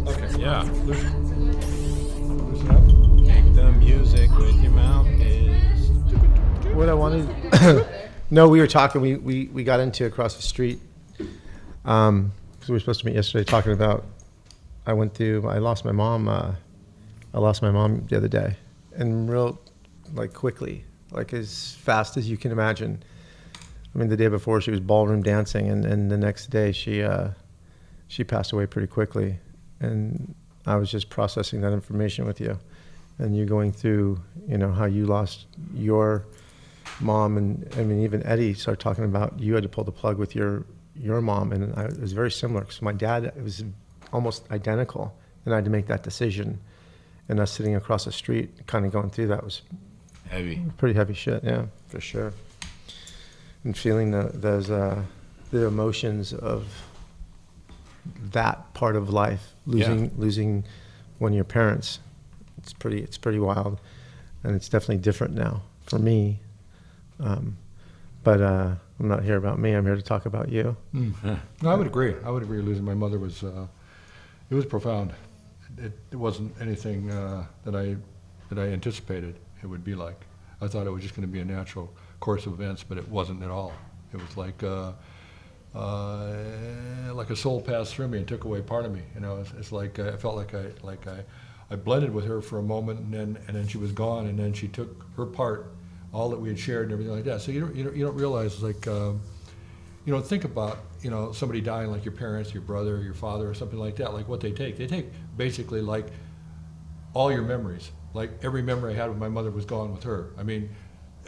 Okay. Yeah. Loosen up. Make the music with your mouth is. What I wanted, no, we were talking, we got into across the street, because we were supposed to meet yesterday, talking about, I lost my mom the other day, and quickly, like as fast as you can imagine. I mean, the day before she was ballroom dancing, and the next day she passed away pretty quickly, and I was just processing that information with you, and you going through, how you lost your mom, and I mean, even Eddie started talking about you had to pull the plug with your mom, and it was very similar because my dad, it was almost identical, and I had to make that decision, and us sitting across the street, kind of going through that was Heavy. pretty heavy shit, yeah, for sure, and feeling the emotions of that part of life, losing one of your parents. It's pretty wild, and it's definitely different now for me. But I'm not here about me. I'm here to talk about you. No, I would agree. Losing my mother was, it was profound. It wasn't anything that I anticipated it would be like. I thought it was just going to be a natural course of events, but it wasn't at all. It was like a soul passed through me and took away part of me. It's like I felt like I blended with her for a moment, and then she was gone, and then she took her part, all that we had shared and everything like that. So you don't realize, like, think about, somebody dying, like your parents, your brother, your father, or something like that, like what they take. They take basically like all your memories. Like every memory I had with my mother was gone with her. I mean,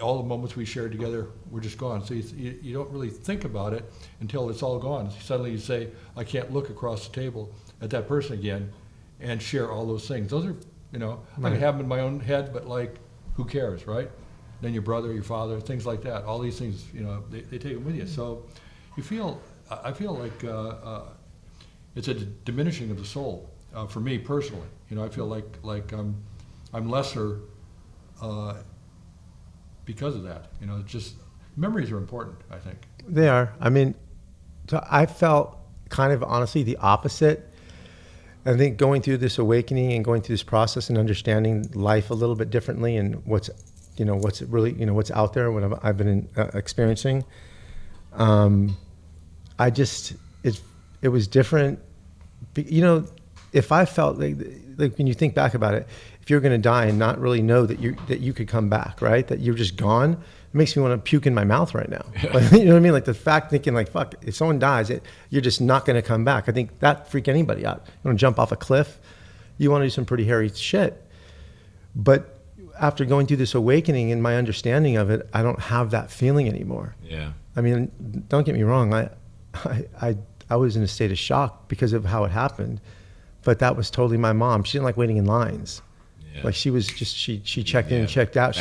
all the moments we shared together were just gone. So you don't really think about it until it's all gone. Suddenly you say, I can't look across the table at that person again and share all those things. Those are, I can have them in my own head, but like, who cares, right? Then your brother, your father, things like that. All these things, they take them with you. So I feel like it's a diminishing of the soul for me personally. I feel like I'm lesser because of that. Just memories are important, I think. They are. I mean, so I felt kind of honestly the opposite. I think going through this awakening and going through this process and understanding life a little bit differently and what's really, what's out there, what I've been experiencing. It was different. If I felt like when you think back about it, if you're going to die and not really know that you could come back, right? That you're just gone. It makes me want to puke in my mouth right now. Yeah. Like, you know what I mean? Like the fact thinking like, fuck, if someone dies, you're just not going to come back. I think that freak anybody out. You want to jump off a cliff. You want to do some pretty hairy shit. But after going through this awakening and my understanding of it, I don't have that feeling anymore. Yeah. I mean, don't get me wrong. I was in a state of shock because of how it happened, but that was totally my mom. She didn't like waiting in lines. Yeah. Like she was just, she checked in and checked out.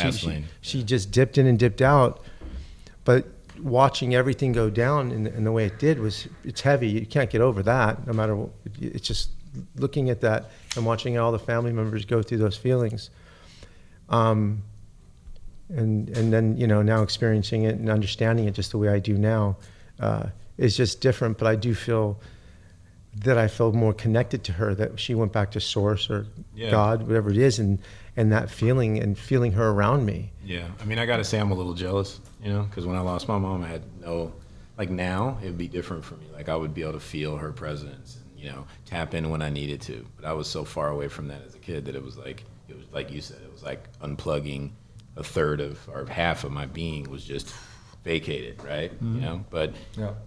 She just dipped in and dipped out. But watching everything go down in the way it did it's heavy. You can't get over that no matter what. It's just looking at that and watching all the family members go through those feelings. And then, now experiencing it and understanding it just the way I do now, is just different. But I do feel that I feel more connected to her, that she went back to source or God, whatever it is. And that feeling and feeling her around me. Yeah. I mean, I got to say I'm a little jealous, because when I lost my mom, I had now it would be different for me. Like I would be able to feel her presence and, tap in when I needed to. But I was so far away from that as a kid that it was like you said, it was like unplugging a third of or half of my being was just vacated, right? Mm-hmm. But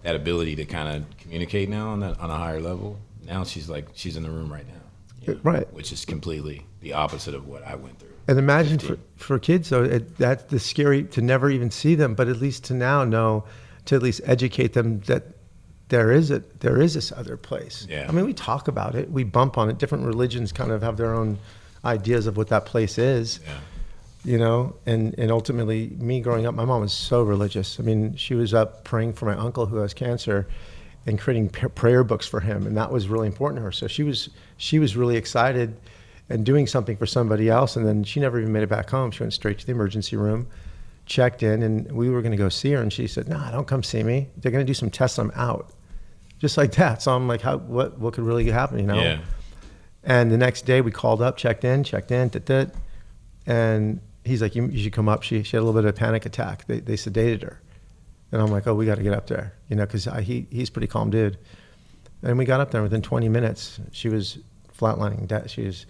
that ability to kind of communicate now on a higher level, now she's in the room right now, right? Which is completely the opposite of what I went through. And imagine for kids though, that's the scary to never even see them, but at least to now know, to at least educate them that there is this other place. Yeah. I mean, we talk about it, we bump on it. Different religions kind of have their own ideas of what that place is. Yeah. And ultimately me growing up, my mom was so religious. I mean, she was up praying for my uncle who has cancer and creating prayer books for him. And that was really important to her. So she was really excited and doing something for somebody else. And then she never even made it back home. She went straight to the emergency room, checked in, and we were going to go see her. And she said, "Nah, don't come see me. They're going to do some tests. I'm out." Just like that. So I'm like, what could really happen, Yeah. And the next day we called up, checked in, and he's like, you should come up. She had a little bit of a panic attack. They sedated her. And I'm like, oh, we got to get up there, because he's a pretty calm dude. And we got up there within 20 minutes. She was flatlining. She was,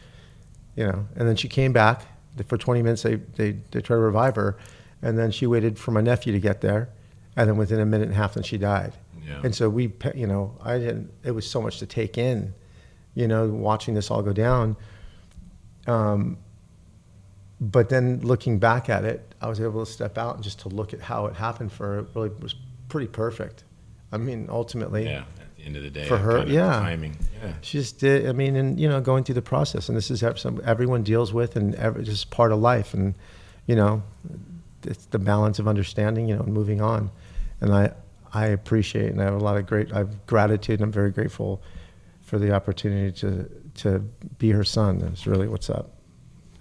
and then she came back. For 20 minutes, they tried to revive her. And then she waited for my nephew to get there. And then within a minute and a half, then she died. Yeah. And so it was so much to take in, watching this all go down. But then looking back at it, I was able to step out and just to look at how it happened for her. It really was pretty perfect. I mean, ultimately. Yeah, at the end of the day. For her, kind of yeah. Timing. Yeah. She just did, and, going through the process. And this is something everyone deals with and just part of life. And, it's the balance of understanding, and moving on. And I appreciate, and I have a lot of I have gratitude, and I'm very grateful for the opportunity to be her son. That's really what's up.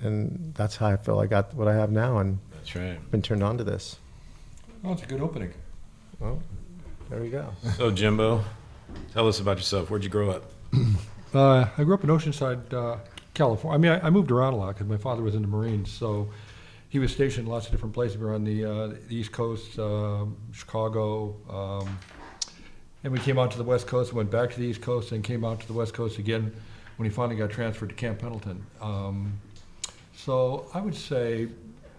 And that's how I feel I got what I have now, and That's right. been turned on to this. Well, it's a good opening. Well, there we go. So, Jimbo, tell us about yourself. Where'd you grow up? I grew up in Oceanside, California. I mean, I moved around a lot because my father was in the Marines, so he was stationed in lots of different places. We were on the East Coast, Chicago, and we came out to the West Coast, went back to the East Coast, and came out to the West Coast again when he finally got transferred to Camp Pendleton. So I would say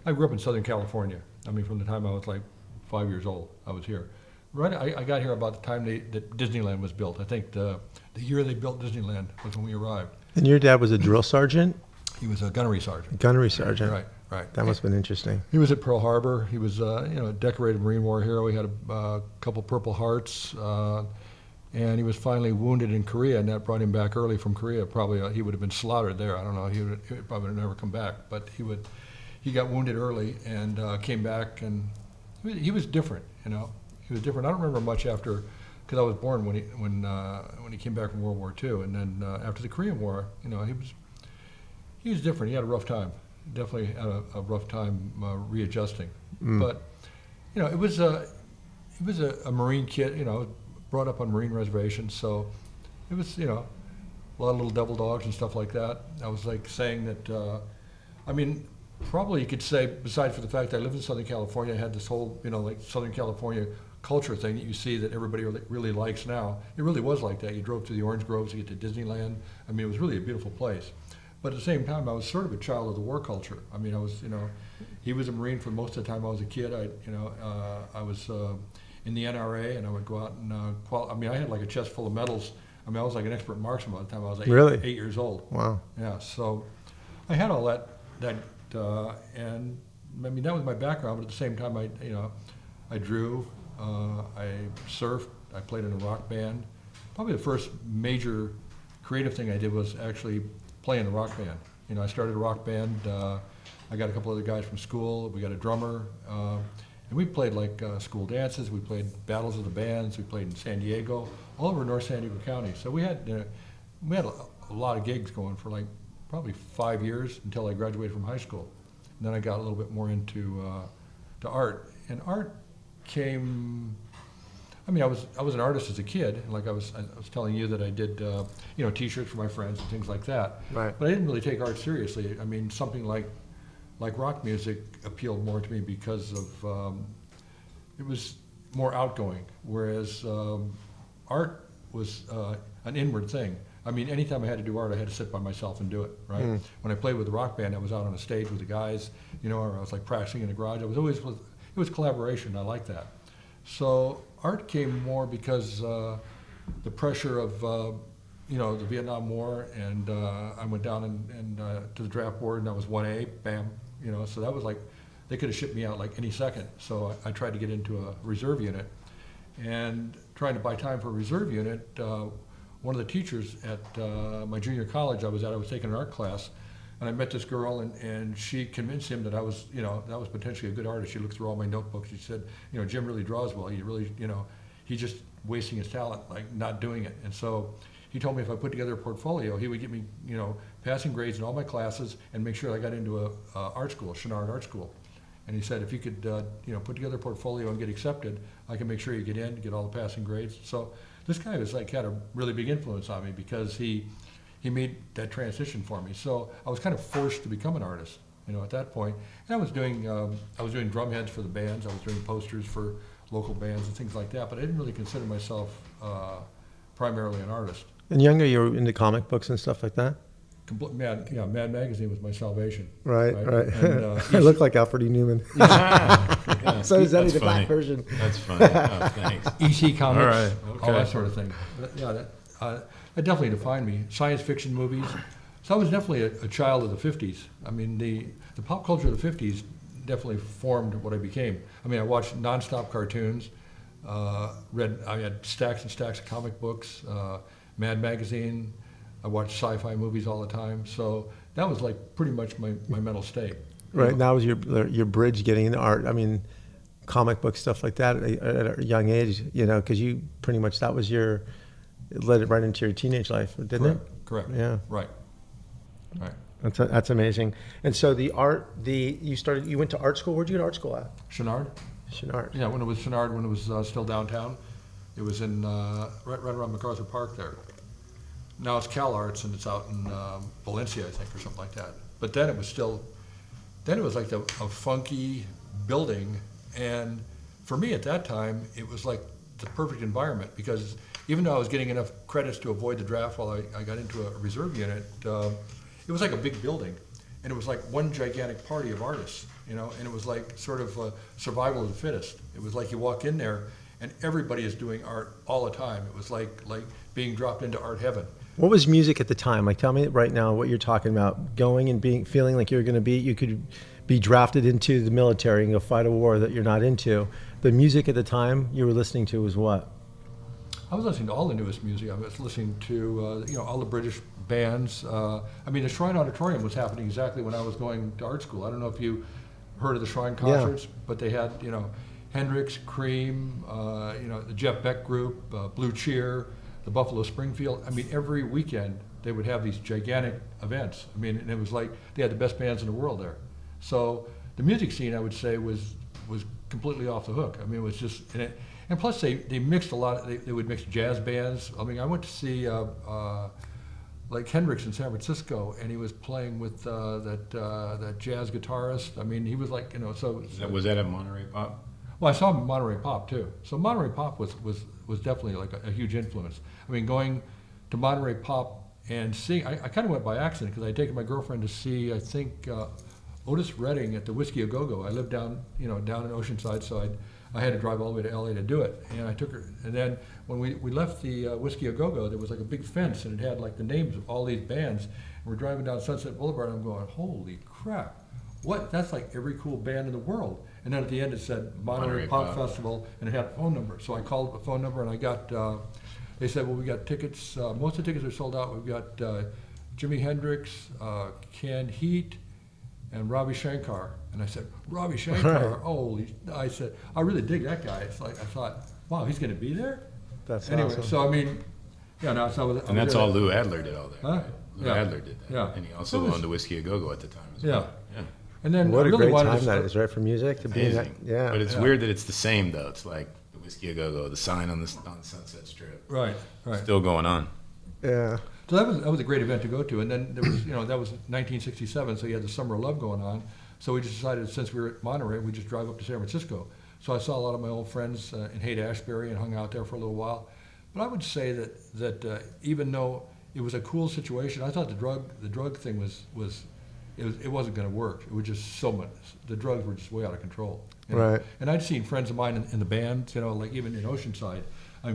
I grew up in Southern California. I mean, from the time I was like 5 years old, I was here. Right, I got here about the time that Disneyland was built. I think the year they built Disneyland was when we arrived. And your dad was a drill sergeant? He was a gunnery sergeant. Gunnery sergeant. Right. That must have been interesting. He was at Pearl Harbor. He was, a decorated Marine War hero. He had a couple Purple Hearts, and he was finally wounded in Korea, and that brought him back early from Korea. Probably he would have been slaughtered there. I don't know. He would probably have never come back. But he got wounded early and came back, and he was different. He was different. I don't remember much after, because I was born when he came back from World War II, and then after the Korean War, he was different. He had a rough time. Definitely had a rough time readjusting. But it was a Marine kid. Brought up on Marine reservations, so it was a lot of little devil dogs and stuff like that. I was like saying that. Probably you could say, besides for the fact that I lived in Southern California, I had this whole like Southern California culture thing that you see that everybody really likes now. It really was like that. You drove through the orange groves to get to Disneyland. I mean, it was really a beautiful place. But at the same time, I was sort of a child of the war culture. I mean, I was, he was a Marine for most of the time I was a kid. I was in the NRA, and I would go out and I had like a chest full of medals. I mean, I was like an expert marksman by the time I was Really? 8 years old. Wow. Yeah, so I had all that, and I mean, that was my background. But at the same time, I drew, I surfed, I played in a rock band. Probably the first major creative thing I did was actually play in a rock band. I started a rock band. I got a couple other guys from school. We got a drummer, and we played like school dances. We played battles of the bands. We played in San Diego, all over North San Diego County. So we had a lot of gigs going for like probably 5 years until I graduated from high school. And then I got a little bit more into to art, and art came. I mean, I was an artist as a kid, and like I was telling you that I did, T-shirts for my friends and things like that. Right. But I didn't really take art seriously. I mean, something like rock music appealed more to me because of it was more outgoing, whereas art was an inward thing. I mean, anytime I had to do art, I had to sit by myself and do it, right? When I played with the rock band, I was out on a stage with the guys, or I was like practicing in the garage. It was collaboration. I like that. So art came more because the pressure of the Vietnam War, and I went down and to the draft board, and I was 1A, bam, so that was like, they could have shipped me out like any second. So I tried to get into a reserve unit, and trying to buy time for a reserve unit. One of the teachers at my junior college I was taking an art class, and I met this girl, and she convinced him that I was, that was potentially a good artist. She looked through all my notebooks. She said, Jim really draws well. He really, he's just wasting his talent, like not doing it. And so he told me if I put together a portfolio, he would get me, passing grades in all my classes and make sure I got into a art school, Chenard Art School. And he said, if you could, put together a portfolio and get accepted, I can make sure you get in, get all the passing grades. So this guy was like, had a really big influence on me because he he made that transition for me. So I was kind of forced to become an artist, at that point. And I was doing drum heads for the bands. I was doing posters for local bands and things like that. But I didn't really consider myself primarily an artist. And younger, you were into comic books and stuff like that? Mad Magazine was my salvation. Right. And, I look like Alfred E. Newman. Yeah, So is that that's the black funny. version? That's funny. Oh, thanks. EC Comics, All right, all okay. that sort of thing. But, that definitely defined me. Science fiction movies. So I was definitely a child of the 50s. I mean, the pop culture of the 50s definitely formed what I became. I mean, I watched nonstop cartoons, I had stacks and stacks of comic books, Mad Magazine. I watched sci-fi movies all the time. So that was like pretty much my mental state. Right. Now was your bridge getting into art. I mean, comic book stuff like that at a young age, because you pretty much, that was it led it right into your teenage life, didn't it? Correct. Yeah. Right. That's amazing. And so you went to art school. Where'd you go to art school at? Chenard? Chenard. Yeah, when it was Chenard, when it was still downtown. It was in right around MacArthur Park there. Now it's Cal Arts, and it's out in Valencia, I think, or something like that. But then it was like a funky building, and for me at that time, it was like the perfect environment, because even though I was getting enough credits to avoid the draft while I got into a reserve unit, it was like a big building, and it was like one gigantic party of artists, and it was like sort of survival of the fittest. It was like you walk in there, and everybody is doing art all the time. It was like being dropped into art heaven. What was music at the time? Like, tell me right now what you're talking about. Going and feeling like you could be drafted into the military and go fight a war that you're not into. The music at the time you were listening to was what? I was listening to all the newest music. I was listening to all the British bands. The Shrine Auditorium was happening exactly when I was going to art school. I don't know if you heard of the Shrine concerts, but they had Hendrix, Cream, the Jeff Beck Group, Blue Cheer, the Buffalo Springfield. Every weekend they would have these gigantic events. And it was like they had the best bands in the world there. So the music scene, I would say, was completely off the hook. It was just, and plus they mixed a lot. They would mix jazz bands. I went to see like Hendrix in San Francisco, and he was playing with that jazz guitarist. He was like, so. Was that at Monterey Pop? Well, I saw him at Monterey Pop too. So Monterey Pop was definitely like a huge influence. Going to Monterey Pop and seeing, I kind of went by accident because I had taken my girlfriend to see, I think, Otis Redding at the Whiskey A Go Go. I lived down in Oceanside, so I had to drive all the way to LA to do it. And I took her, and then when we left the Whiskey A Go Go, there was like a big fence, and it had like the names of all these bands. And we're driving down Sunset Boulevard, and I'm going, holy crap, what? That's like every cool band in the world. And then at the end it said Monterey Pop Festival, and it had a phone number. So I called the phone number, and I got, they said, well, we got tickets, most of the tickets are sold out. We've got Jimi Hendrix, Canned Heat, and Ravi Shankar. And I said, Ravi Shankar, holy, I said, I really dig that guy. It's like, I thought, wow, he's gonna be there? That's anyway, awesome. so And that's all Lou Adler did all that. Huh? Right? Lou Yeah. Adler did that. Yeah. And he also owned the Whiskey A Go Go at the time as well. Yeah. And then What I a really great wanted time to that start- is, right, for music to be in that. Amazing. Yeah. But it's weird that it's the same though. It's like the Whiskey A Go Go, the sign on Sunset Strip. Right. Still going on. Yeah. So that was a great event to go to, and then there was that was 1967, so you had the Summer of Love going on. So we just decided, since we were at Monterey, we'd just drive up to San Francisco. So I saw a lot of my old friends in Haight-Ashbury and hung out there for a little while. But I would say that even though it was a cool situation, I thought the drug thing it wasn't going to work. It was just so much. The drugs were just way out of control. Right. And I'd seen friends of mine in the band, like even in Oceanside.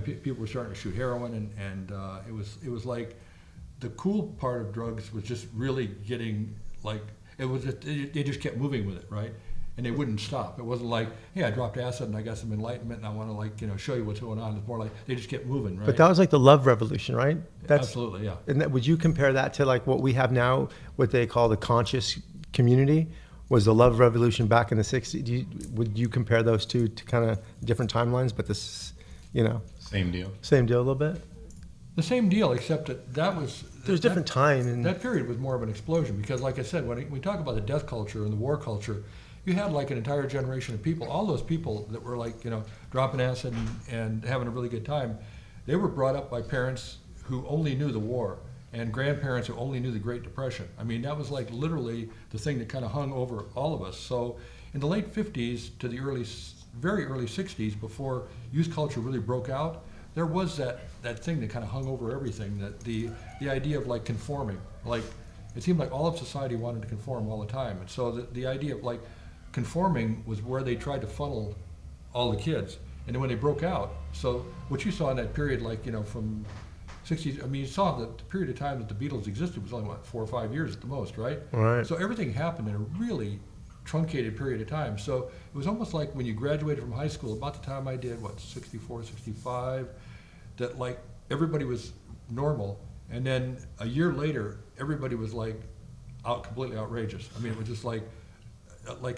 People were starting to shoot heroin, and it was like the cool part of drugs was just really getting like they just kept moving with it, right? And they wouldn't stop. It wasn't like, hey, I dropped acid and I got some enlightenment and I want to show you what's going on. It's more like they just kept moving, right? But that was like the love revolution, right? Absolutely, yeah. And would you compare that to like what we have now, what they call the conscious community? Was the love revolution back in the 60s? Would you compare those two to kind of different timelines, but this, Same deal. same deal a little bit? The same deal, except that was... There's different time. And that period was more of an explosion because, like I said, when we talk about the death culture and the war culture, you had like an entire generation of people, all those people that were like, dropping acid and having a really good time, they were brought up by parents who only knew the war. and grandparents who only knew the Great Depression. I mean, that was like literally the thing that kind of hung over all of us. So in the late 50s to the very early 60s, before youth culture really broke out, there was that thing that kind of hung over everything, that the idea of like conforming. Like, it seemed like all of society wanted to conform all the time. And so the idea of like conforming was where they tried to funnel all the kids. And then when they broke out, so what you saw in that period, like, you know, from 60s, I mean, you saw that the period of time that the Beatles existed was only, what, 4 or 5 years at the most, right? Right. So everything happened in a really truncated period of time. So it was almost like when you graduated from high school, about the time I did, what, 64, 65, that like everybody was normal. And then a year later, everybody was like completely outrageous. I mean, it was just like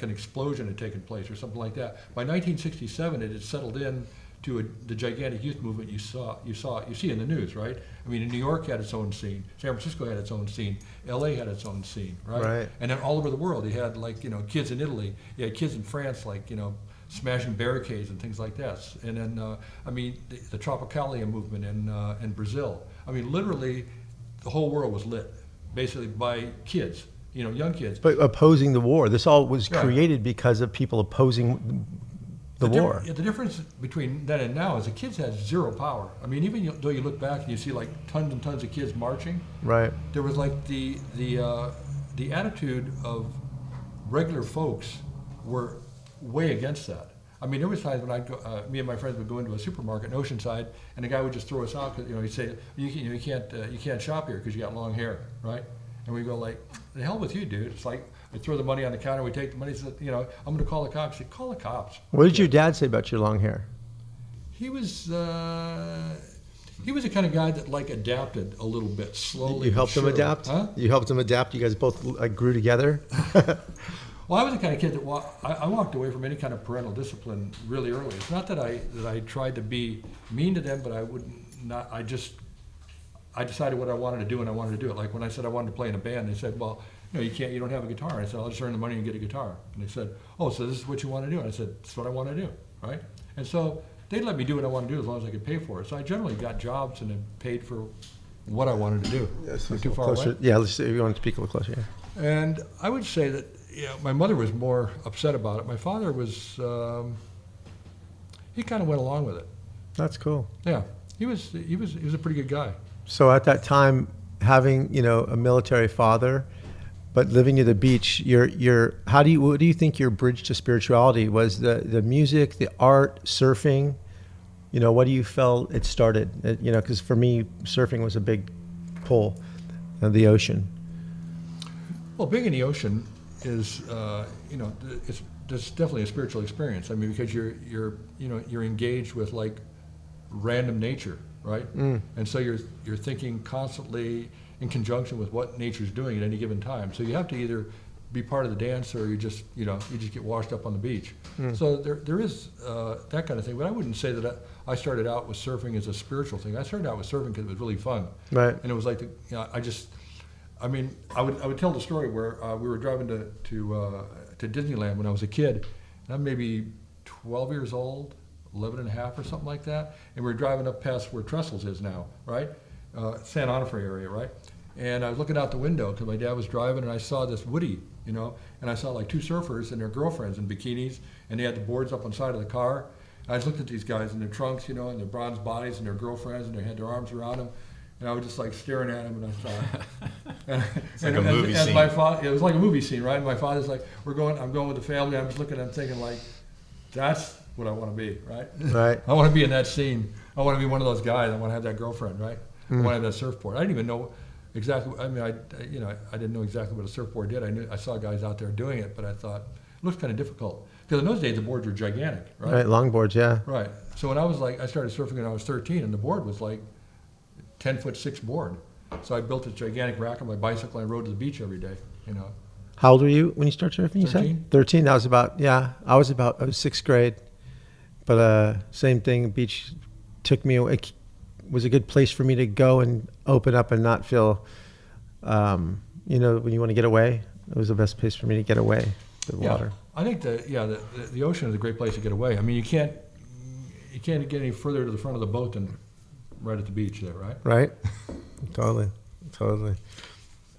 an explosion had taken place or something like that. By 1967, it had settled in to the gigantic youth movement you see in the news, right? I mean, New York had its own scene, San Francisco had its own scene, LA had its own scene, right? Right. And then all over the world, you had like, you know, kids in Italy, you had kids in France, like, you know, smashing barricades and things like that. And then, I mean, the Tropicalia movement in Brazil. I mean, literally, the whole world was lit, basically by kids, you know, young kids. But opposing the war. This all was Yeah. created because of people opposing the war. The difference between then and now is the kids had zero power. I mean, even though you look back and you see like tons and tons of kids marching, Right. there was like the attitude of regular folks were way against that. I mean, there was times when I'd go, me and my friends would go into a supermarket in Oceanside, and the guy would just throw us out because, you know, he'd say, you can't shop here because you got long hair, right? And we go like, the hell with you, dude. It's like, I throw the money on the counter, we take the money, said, you know, I'm going to call the cops. He said, call the cops. What did your dad say about your long hair? He was the kind of guy that like adapted a little bit slowly. You helped him surely. adapt? Huh? You helped him adapt? You guys both like grew together? Well, I was the kind of kid that I walked away from any kind of parental discipline really early. It's not that I tried to be mean to them, but I decided what I wanted to do, and I wanted to do it. Like when I said I wanted to play in a band, they said, well, you know, you don't have a guitar. I said, I'll just earn the money and get a guitar. And they said, oh, so this is what you want to do? And I said, that's what I want to do, right? And so they'd let me do what I wanted to do as long as I could pay for it. So I generally got jobs and then paid for what I wanted to do. Yes, Am I too far closer. away? Yeah, let's see if you want to speak a little closer. Yeah. And I would say that, yeah, my mother was more upset about it. My father was, he kind of went along with it. That's cool. Yeah, he was a pretty good guy. So at that time, having, you know, a military father, but living near the beach, what do you think your bridge to spirituality was? The music, the art, surfing, you know, what do you felt it started? You know, because for me, surfing was a big pull of the ocean. Well, being in the ocean is, you know, it's definitely a spiritual experience. I mean, because you're engaged with like random nature, right? And so you're thinking constantly in conjunction with what nature's doing at any given time. So you have to either be part of the dance or you just get washed up on the beach. So there is that kind of thing. But I wouldn't say that I started out with surfing as a spiritual thing. I started out with surfing because it was really fun. Right. And it was like, I would tell the story where we were driving to Disneyland when I was a kid, and I'm maybe 12 years old, 11 and a half or something like that, and we were driving up past where Trestles is now, right? San Onofre area, right? And I was looking out the window because my dad was driving, and I saw this Woody, you know, and I saw like two surfers and their girlfriends in bikinis, and they had the boards up on the side of the car. And I just looked at these guys in their trunks, you know, and their bronze bodies and their girlfriends, and they had their arms around them. And I was just like staring at him, and I thought, It's like a movie scene. my father, it was like a movie scene, right? And my father's like, I'm going with the family. I'm just looking at him thinking like, that's what I want to be, right? Right. I want to be in that scene. I want to be one of those guys. I want to have that girlfriend, right? I want to have that surfboard. I didn't even know exactly. I mean, I didn't know exactly what a surfboard did. I saw guys out there doing it, but I thought it looks kind of difficult because in those days the boards were gigantic, right? Right, longboards, yeah. Right. So when I started surfing when I was 13, and the board was like 10'6" board. So I built this gigantic rack on my bicycle and I rode to the beach every day, you know. How old were you when you started surfing, you 13. said? 13. That was I was sixth grade. But same thing, beach took me, it was a good place for me to go and open up and not feel, you know, when you want to get away, it was the best place for me to get away, the water. I think the ocean is a great place to get away. I mean, you can't get any further to the front of the boat than right at the beach there, right? Right? Totally. Totally.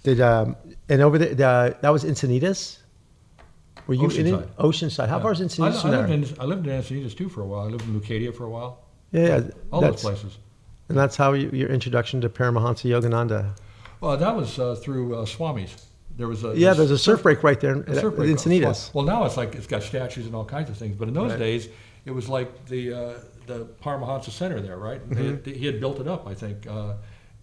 Did and over there that was Encinitas? Were you in Oceanside. Oceanside? How Yeah. far is Encinitas from I there? lived in Encinitas too for a while. I lived in Lucadia for a while. Yeah, All those places. And that's how your introduction to Paramahansa Yogananda. Well, that was through Swami's. There was a There's a surf break right there a surf at break. Encinitas. Well, now it's got statues and all kinds of things. But in those Right. days, it was like the Paramahansa Center there, right? He had built it up, I think,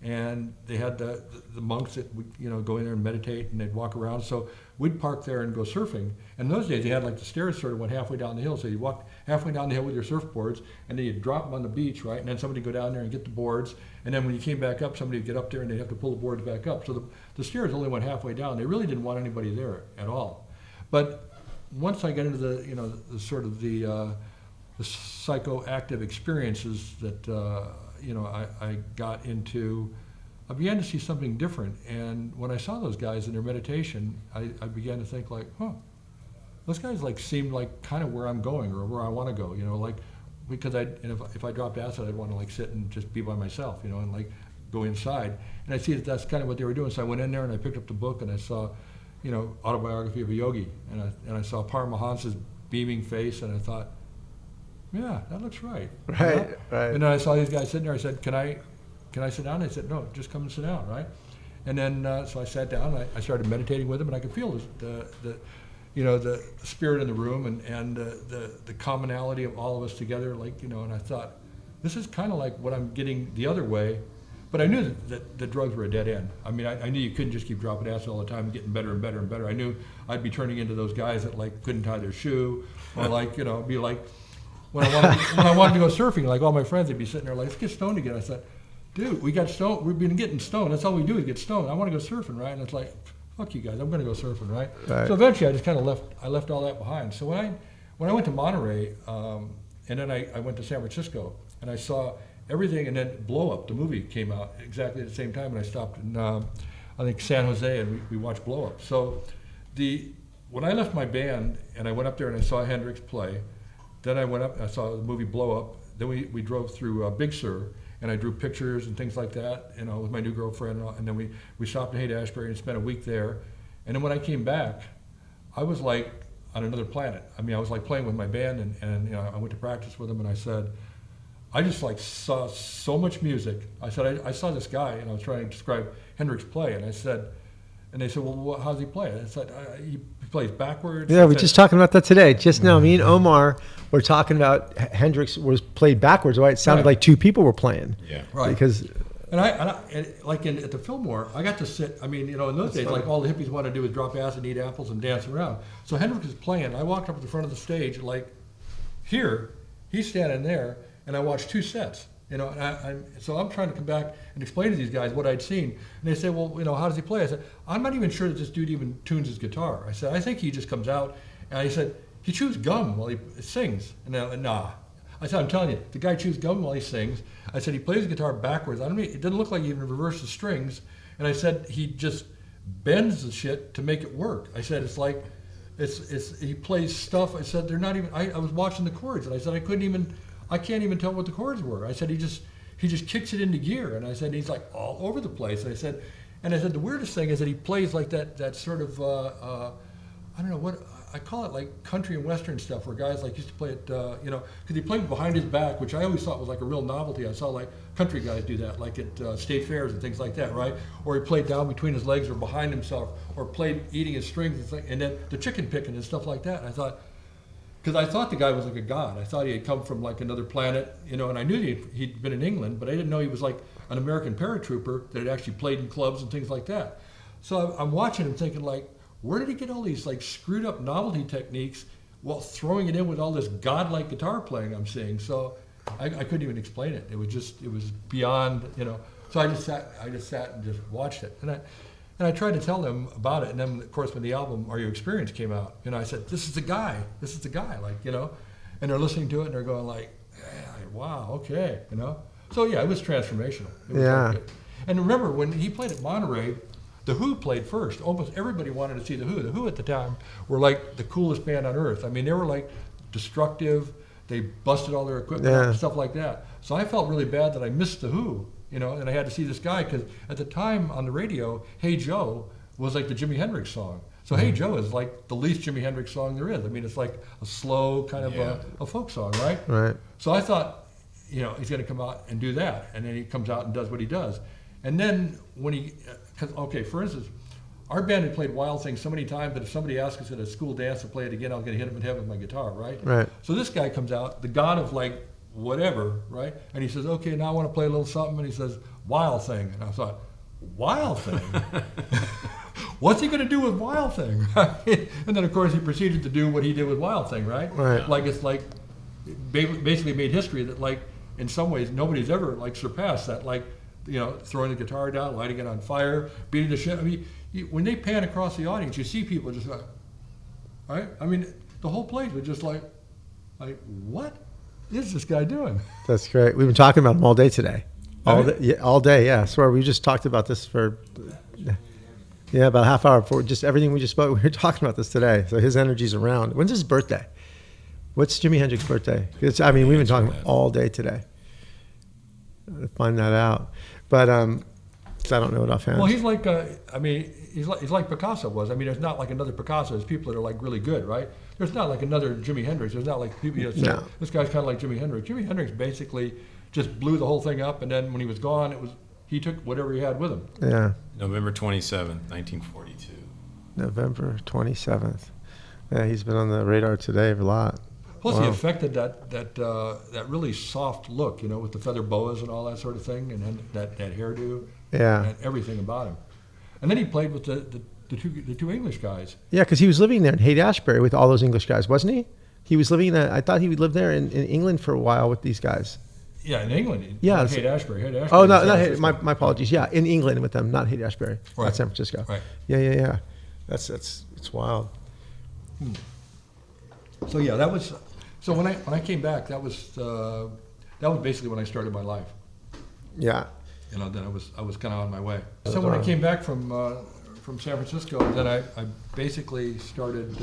and they had the monks that would go in there and meditate, and they'd walk around. So we'd park there and go surfing. And in those days, they had like the stairs sort of went halfway down the hill. So you walk halfway down the hill with your surfboards, and then you'd drop them on the beach, right? And then somebody would go down there and get the boards. And then when you came back up, somebody would get up there, and they'd have to pull the boards back up. So the stairs only went halfway down. They really didn't want anybody there at all. But once I got into the sort of the psychoactive experiences that I got into, I began to see something different. And when I saw those guys in their meditation, I began to think like, those guys like seemed like kind of where I'm going or where I want to go, because if I dropped acid, I'd want to like sit and just be by myself, and like go inside. And I see that that's kind of what they were doing. So I went in there and I picked up the book and I saw, Autobiography of a Yogi, and I saw Paramahansa's beaming face, and I thought, yeah, that looks right. Right. And then I saw these guys sitting there. I said, can I sit down? They said, no, just come and sit down, right? And then so I sat down. And I started meditating with them, and I could feel the spirit in the room and the commonality of all of us together, And I thought, this is kind of like what I'm getting the other way. But I knew that the drugs were a dead end. I mean, I knew you couldn't just keep dropping acid all the time and getting better and better and better. I knew I'd be turning into those guys that like couldn't tie their shoe, or be like. When I wanted to go surfing, like all my friends, they'd be sitting there like, let's get stoned again. I said, dude, we got stoned. We've been getting stoned. That's all we do is get stoned. I want to go surfing, right? And it's like, fuck you guys. I'm going to go surfing, right? So eventually, I just kind of left all that behind. So when I went to Monterey, and then I went to San Francisco, and I saw everything, and then Blow Up, the movie, came out exactly at the same time, and I stopped in, I think, San Jose, and we watched Blow Up. So when I left my band, and I went up there and I saw Hendrix play, then I went up and I saw the movie Blow Up. Then we drove through Big Sur, and I drew pictures and things like that, with my new girlfriend. And then we stopped in Haight-Ashbury and spent a week there. And then when I came back, I was like on another planet. I mean, I was like playing with my band, and I went to practice with them, and I said, I just like saw so much music. I said, I saw this guy, and I was trying to describe Hendrix play, and I said, and they said, well, how does he play? I said, he plays backwards. Yeah, we're just talking about that today. Just now, me and Omar were talking about Hendrix was played backwards, right? It sounded like two people were playing. Yeah. Right. Because And like at the Fillmore, I got to sit. I mean, in those days, funny. like all the hippies wanted to do was drop acid, eat apples, and dance around. So Hendrix is playing. I walked up to the front of the stage, like here, he's standing there, and I watched two sets. So I'm trying to come back and explain to these guys what I'd seen. And they say, well, how does he play? I said, I'm not even sure that this dude even tunes his guitar. I said, I think he just comes out, and he said, he chews gum while he sings. And nah. I said, I'm telling you, the guy chews gum while he sings. I said, he plays the guitar backwards. It didn't look like he even reversed the strings. And I said, he just bends the shit to make it work. I said, it's like, he plays stuff. I said, they're not even, I was watching the chords, and I said, I can't even tell what the chords were. I said, he just kicks it into gear. And I said, he's like all over the place. And I said, the weirdest thing is that he plays like that sort of, I don't know what, I call it like country and western stuff, where guys like used to play it, because he played behind his back, which I always thought was like a real novelty. I saw like country guys do that, like at state fairs and things like that, right? Or he played down between his legs or behind himself, or played eating his strings, and then the chicken picking and stuff like that. And I thought, because I thought the guy was like a god. I thought he had come from like another planet, and I knew he'd been in England, but I didn't know he was like an American paratrooper that had actually played in clubs and things like that. So I'm watching him thinking like, where did he get all these like screwed up novelty techniques while throwing it in with all this godlike guitar playing I'm seeing? So I couldn't even explain it. It was beyond, So I just sat and just watched it. And I tried to tell them about it. And then, of course, when the album Are You Experienced came out, I said, this is the guy, like, and they're listening to it and they're going like, wow, okay, So yeah, it was transformational. It was Yeah. like it. And remember, when he played at Monterey, The Who played first. Almost everybody wanted to see The Who. The Who at the time were like the coolest band on earth. I mean, they were like destructive. They busted all their equipment up and stuff like that. So I felt really bad that I missed The Who. you know, and I had to see this guy because at the time on the radio, Hey Joe was like the Jimi Hendrix song. So Hey Joe is like the least Jimi Hendrix song there is. I mean, it's like a slow kind of a folk song, right? Right. So I thought, you know, he's going to come out and do that. And then he comes out and does what he does. And then when he, okay, for instance, our band had played Wild Thing so many times that if somebody asks us at a school dance to play it again, I'm going to hit him in the head with my guitar, right? Right. So this guy comes out, the god of like whatever, right? And he says, okay, now I want to play a little something. And he says, Wild Thing. And I thought, Wild Thing? What's he going to do with Wild Thing? And then, of course, he proceeded to do what he did with Wild Thing, right? Right. Like it's like basically made history that like in some ways nobody's ever like surpassed that, like, you know, throwing the guitar down, lighting it on fire, beating the shit. I mean, when they pan across the audience, you see people just like, right? I mean, the whole place was just like, what is this guy doing? That's great. We've been talking about him all day today. All Have day, yeah, all day. Yeah, I swear we just talked about this for about a half hour before. Just everything we just spoke. We were talking about this today. So his energy's around. When's his birthday? What's Jimi Hendrix's birthday? I mean, we've been talking all day today. Find that out, but 'cause I don't know it offhand. Well, he's like, I mean, he's like Picasso was. I mean, there's not like another Picasso. There's people that are like really good, right? There's not like another Jimi Hendrix. There's not like people, you know, say, No. this guy's kind of like Jimi Hendrix. Jimi Hendrix basically just blew the whole thing up, and then when he was gone, he took whatever he had with him. Yeah, November 27th, 1942. November 27th. Yeah, he's been on the radar today a lot. Plus, Wow. he affected that really soft look, you know, with the feather boas and all that sort of thing, and then that hairdo, Yeah. and everything about him. And then he played with the two English guys. Yeah, because he was living there in Haight-Ashbury with all those English guys, wasn't he? He was living there. I thought he would live there in England for a while with these guys. Yeah, in England. Yeah, Haight Ashbury. Oh, is no, San not Francisco. my apologies. Yeah, in England with them, not Haight-Ashbury, Right. not San Francisco. Right. Yeah. It's wild. So yeah, that was. So when I came back, that was basically when I started my life. Yeah. You know, then I was kind of on my way. So when I came back from San Francisco, then I basically started.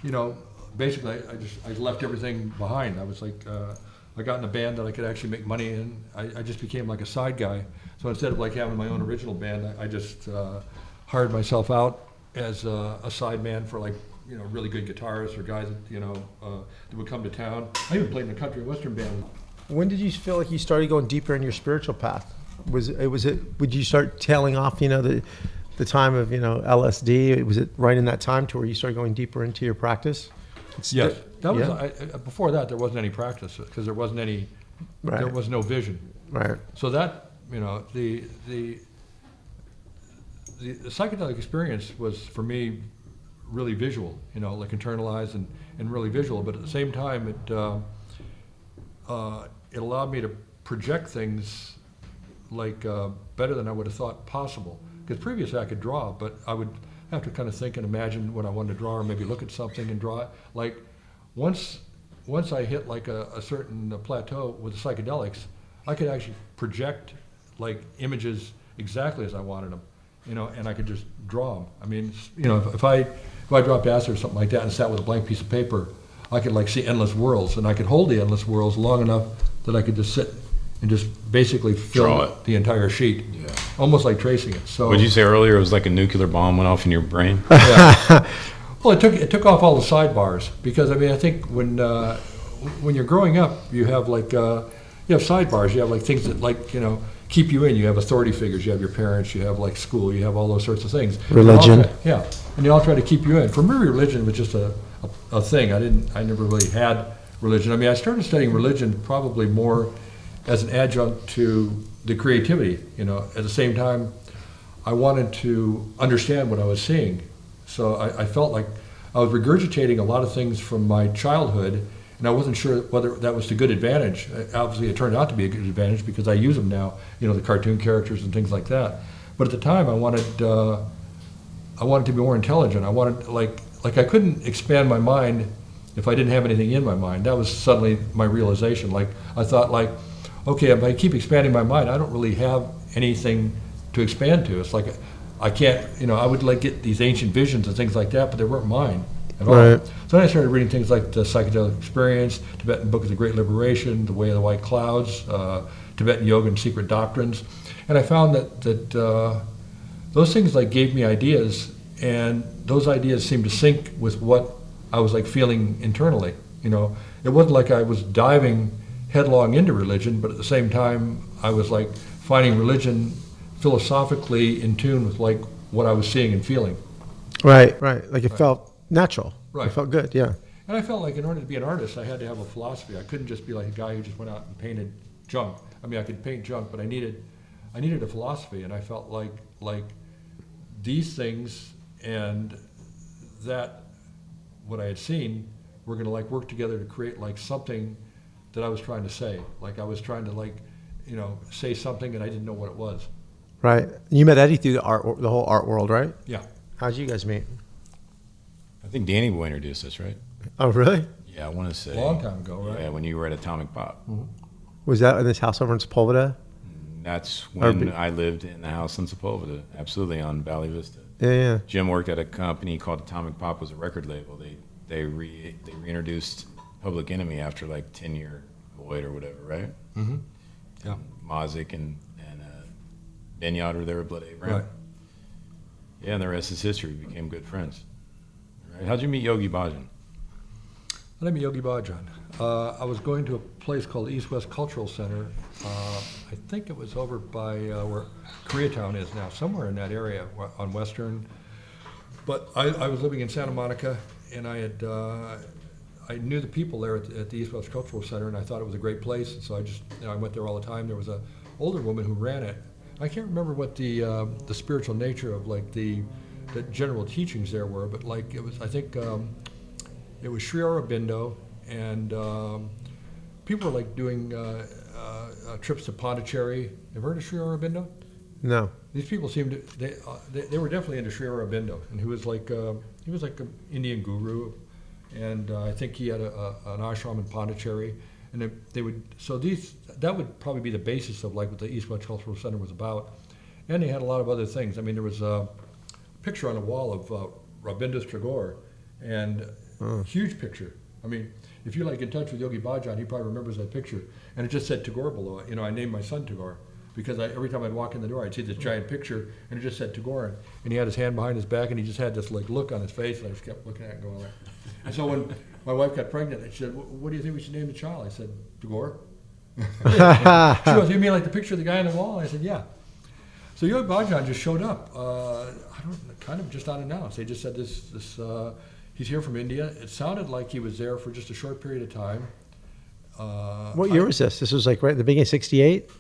You know, basically I left everything behind. I was like, I got in a band that I could actually make money in. I just became like a side guy. So instead of like having my own original band, I just hired myself out as a side man for like, you know, really good guitarists or guys that, you know, that would come to town. I even played in a country and western band. When did you feel like you started going deeper in your spiritual path? Would you start tailing off, you know, the time of, you know, LSD? Was it right in that time to where you started going deeper into your practice? Yes, that was. Yeah. Before that, there wasn't any practice because there wasn't any. Right. There was no vision. Right. So that, you know, the psychedelic experience was for me really visual. You know, like internalized and really visual. But at the same time, it allowed me to project things like better than I would have thought possible. Because previously I could draw, but I would have to kind of think and imagine what I wanted to draw, or maybe look at something and draw it. Like once I hit like a certain plateau with the psychedelics, I could actually project like images exactly as I wanted them, you know, and I could just draw them. I mean, you know, if I dropped acid or something like that and sat with a blank piece of paper, I could like see endless worlds, and I could hold the endless worlds long enough that I could just sit and just basically Draw fill it. the entire sheet, Yeah. almost like tracing it. So. Would you say earlier it was like a nuclear bomb went off in your brain? Yeah. Well, it took off all the sidebars because I mean I think when you're growing up you have like you have sidebars, you have like things that like, you know, keep you in. You have authority figures, you have your parents, you have like school, you have all those sorts of things. Religion. And they all try to keep you in. For me, religion was just a thing. I never really had religion. I mean, I started studying religion probably more as an adjunct to the creativity. You know, at the same time, I wanted to understand what I was seeing. So I felt like I was regurgitating a lot of things from my childhood, and I wasn't sure whether that was to good advantage. Obviously, it turned out to be a good advantage because I use them now, you know, the cartoon characters and things like that. But at the time, I wanted to be more intelligent. I wanted, like I couldn't expand my mind if I didn't have anything in my mind. That was suddenly my realization. Like, I thought, like, okay, if I keep expanding my mind, I don't really have anything to expand to. It's like I can't, you know, I would like get these ancient visions and things like that, but they weren't mine. at all. Right. So then I started reading things like The Psychedelic Experience, Tibetan Book of the Great Liberation, The Way of the White Clouds, Tibetan Yoga and Secret Doctrines. And I found that those things like gave me ideas, and those ideas seemed to sync with what I was like feeling internally. You know, it wasn't like I was diving headlong into religion, but at the same time, I was like finding religion philosophically in tune with like what I was seeing and feeling. Right. Like it felt natural. Right. It felt good. Yeah. And I felt like in order to be an artist, I had to have a philosophy. I couldn't just be like a guy who just went out and painted junk. I mean, I could paint junk, but I needed a philosophy, and I felt like these things and that what I had seen were going to like work together to create like something that I was trying to say. Like I was trying to like, you know, say something, and I didn't know what it was. Right. You met Eddie through the whole art world, right? Yeah. How'd you guys meet? I think Danny Boy introduced us, right? Oh, really? Yeah, I want to say. A long time ago, right? Yeah, when you were at Atomic Pop. Was that in this house over in Sepulveda? That's when I lived in the house in Sepulveda, absolutely, on Valley Vista. Yeah. Jim worked at a company called Atomic Pop, was a record label. They reintroduced Public Enemy after like 10-year void or whatever, right? Mm-hmm. Yeah. Mazik and Ben Yoder, they were Blood Abraham. Right. Yeah, and the rest is history. We became good friends. Right. How'd you meet Yogi Bhajan? My name is Yogi Bhajan. I was going to a place called the East West Cultural Center. I think it was over by where Koreatown is now, somewhere in that area on Western. But I was living in Santa Monica, and I knew the people there at the East West Cultural Center, and I thought it was a great place. So I went there all the time. There was an older woman who ran it. I can't remember what the spiritual nature of like the general teachings there were, but like it was, I think it was Sri Aurobindo, and people were like doing trips to Pondicherry. Have you heard of Sri Aurobindo? No. These people seemed to, they were definitely into Sri Aurobindo, and he was like an Indian guru, and I think he had an ashram in Pondicherry, and they would, so that would probably be the basis of like what the East West Cultural Center was about. And they had a lot of other things. I mean, there was a picture on the wall of Rabindranath Tagore, and huge picture. I mean, if you're like in touch with Yogi Bhajan, he probably remembers that picture. And it just said Tagore below it. You know, I named my son Tagore because every time I'd walk in the door, I'd see this giant picture, and it just said Tagore. And he had his hand behind his back, and he just had this like look on his face, and I just kept looking at it and going like. And so when my wife got pregnant, she said, "What do you think we should name the child?" I said, Tagore. She goes, "You mean like the picture of the guy on the wall?" I said, "Yeah." So Yogi Bhajan just showed up, kind of just unannounced. They just said he's here from India. It sounded like he was there for just a short period of time. What year was this? This was like right at the beginning of '68?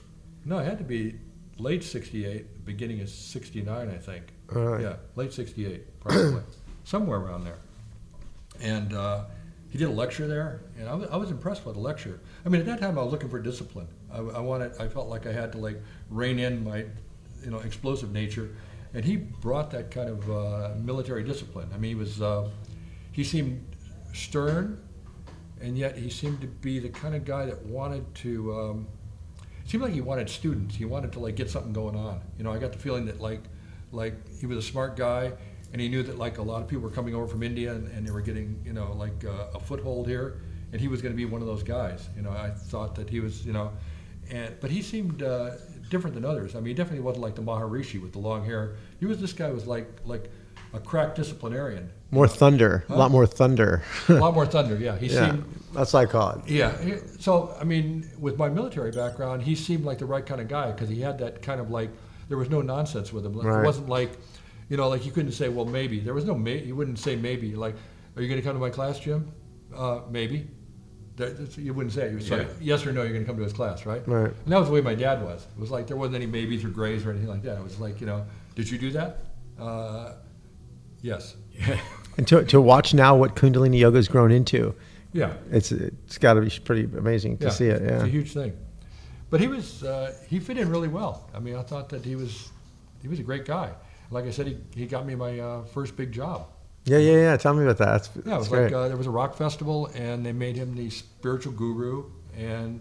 No, it had to be late '68, beginning of '69, I think. All right. Yeah, late '68, probably. Somewhere around there. And he did a lecture there, and I was impressed with the lecture. I mean, at that time I was looking for discipline. I felt like I had to like rein in my, explosive nature, and he brought that kind of military discipline. I mean, he seemed stern, and yet he seemed to be the kind of guy that wanted to. It seemed like he wanted students. He wanted to like get something going on. I got the feeling that like he was a smart guy. And he knew that like a lot of people were coming over from India, and they were getting a foothold here, and he was going to be one of those guys. I thought that he was but he seemed different than others. I mean, he definitely wasn't like the Maharishi with the long hair. This guy was like a crack disciplinarian. More thunder, Huh? a lot more thunder. A lot more thunder. Yeah, he Yeah, seemed. that's what I call it. Yeah. So I mean, with my military background, he seemed like the right kind of guy because he had that kind of like there was no nonsense with him. Right. It wasn't like. Like you couldn't say, well, maybe. There was no maybe. You wouldn't say maybe. Like, are you going to come to my class, Jim? Maybe. You wouldn't say. You would say, yes or no, you're going to come to his class, right? Right. And that was the way my dad was. It was like there wasn't any maybes or grays or anything like that. It was like, did you do that? Yes. Yeah. And to watch now what Kundalini Yoga's grown into, Yeah. it's got to be pretty amazing to see it. It's Yeah. a huge thing. But he fit in really well. I mean, I thought that he was a great guy. Like I said, he got me my first big job. Yeah. Tell me about that. Yeah, it That's was great. like there was a rock festival, and they made him the spiritual guru, and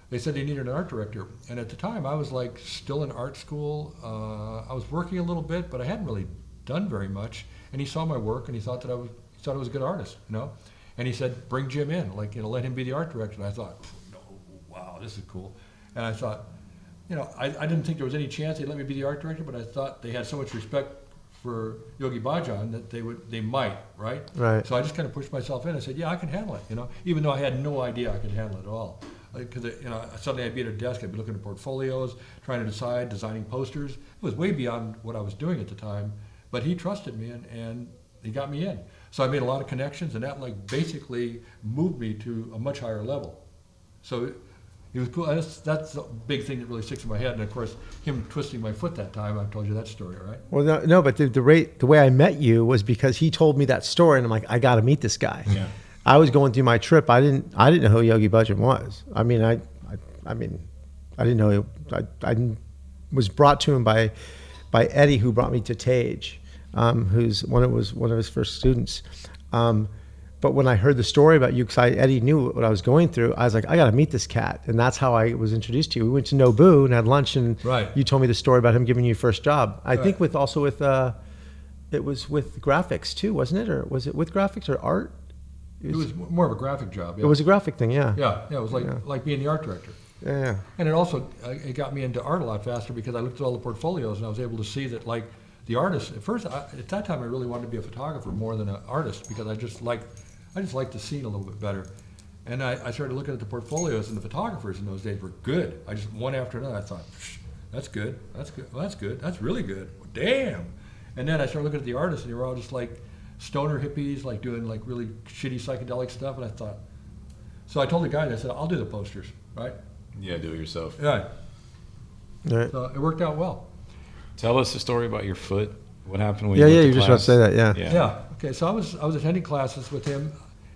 they said they needed an art director. And at the time, I was like still in art school. I was working a little bit, but I hadn't really done very much. And he saw my work, and he thought thought it was a good artist, you know. And he said, bring Jim in, like, you know, let him be the art director. And I thought, no, wow, this is cool. And I thought, you know, I didn't think there was any chance they'd let me be the art director, but I thought they had so much respect for Yogi Bhajan that they might, right? Right. So I just kind of pushed myself in. I said, yeah, I can handle it, you know, even though I had no idea I could handle it at all. Because, you know, suddenly I'd be at a desk, I'd be looking at portfolios, trying to decide, designing posters. It was way beyond what I was doing at the time, but he trusted me and he got me in. So I made a lot of connections, and that like basically moved me to a much higher level. So it was cool. That's the big thing that really sticks in my head. And of course, him twisting my foot that time, I've told you that story, right? Well, no, but the way I met you was because he told me that story, and I'm like, I got to meet this guy. Yeah. I was going through my trip. I didn't know who Yogi Bhajan was. I mean, I didn't know. I was brought to him by Eddie, who brought me to T.A.Z, who's one of his first students. But when I heard the story about you, because Eddie knew what I was going through, I was like, I got to meet this cat, and that's how I was introduced to you. We went to Nobu and had lunch, and Right. you told me the story about him giving you your first job. I Right. think it was with graphics too, wasn't it? Or was it with graphics or art? It was more of a graphic job. Yeah. It was a graphic thing, yeah. Yeah, it was Yeah. like being the art director. Yeah. And it also it got me into art a lot faster because I looked at all the portfolios and I was able to see that, like, the artist. At first, at that time, I really wanted to be a photographer more than an artist because I just liked the scene a little bit better. And I started looking at the portfolios, and the photographers in those days were good. I just one after another, I thought, that's good, that's good, well, that's good, that's really good. Well, damn. And then I started looking at the artists, and they were all just like stoner hippies, like doing like really shitty psychedelic stuff. And I thought, so I told the guy, I said, I'll do the posters, right? Yeah, do it yourself. Yeah. Right. So it worked out well. Tell us the story about your foot. What happened when Yeah, you went yeah, to you're just about to say class? that, yeah. Yeah. Okay. So I was attending classes with him,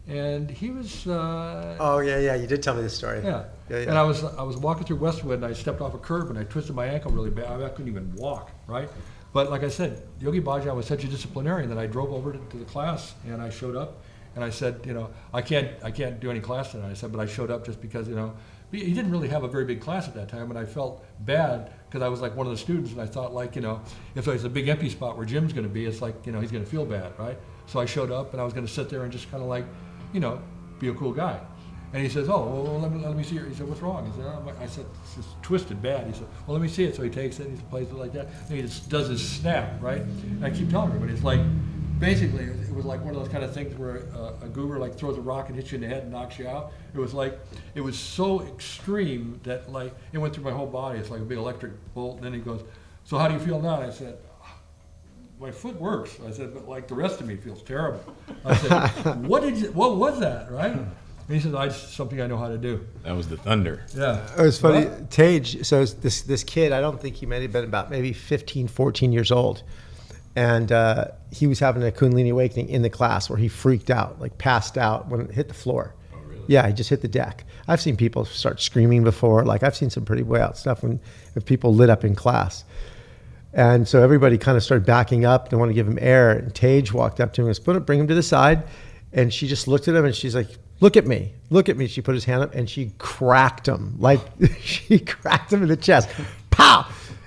and he was. Oh, yeah, you did tell me this story. Yeah. Yeah. And I was walking through Westwood, and I stepped off a curb, and I twisted my ankle really bad. I couldn't even walk, right? But like I said, Yogi Bhajan was such a disciplinarian that I drove over to the class, and I showed up, and I said, you know, I can't do any class tonight. I said, but I showed up just because, you know, he didn't really have a very big class at that time, and I felt bad because I was like one of the students, and I thought, like, you know, if there's a big empty spot where Jim's going to be, it's like, you know, he's going to feel bad, right? So I showed up, and I was going to sit there and just kind of like, you know, be a cool guy. And he says, oh, well, let me see it. He said, what's wrong? He said, oh, I said, it's twisted bad. He said, well, let me see it. So he takes it, and he plays it like that. And he just does his snap, right? And I keep telling everybody, it's like, basically, it was like one of those kind of things where a goober like throws a rock and hits you in the head and knocks you out. It was like, it was so extreme that like, it went through my whole body. It's like a big electric bolt. And then he goes, so how do you feel now? And I said, my foot works. I said, but like the rest of me feels terrible. I said, what was that, right? And he said, it's something I know how to do. That was the thunder. Yeah. It was funny. What? Tage, so this kid, I don't think he may have been about maybe 15, 14 years old. And he was having a Kundalini awakening in the class where he freaked out, like passed out when it hit the floor. Oh, really? Yeah, he just hit the deck. I've seen people start screaming before. Like I've seen some pretty way out stuff if people lit up in class. And so everybody kind of started backing up. They want to give him air. And Tage walked up to him and said, bring him to the side. And she just looked at him and she's like, look at me. She put his hand up and she cracked him. Like she cracked him in the chest. Pow!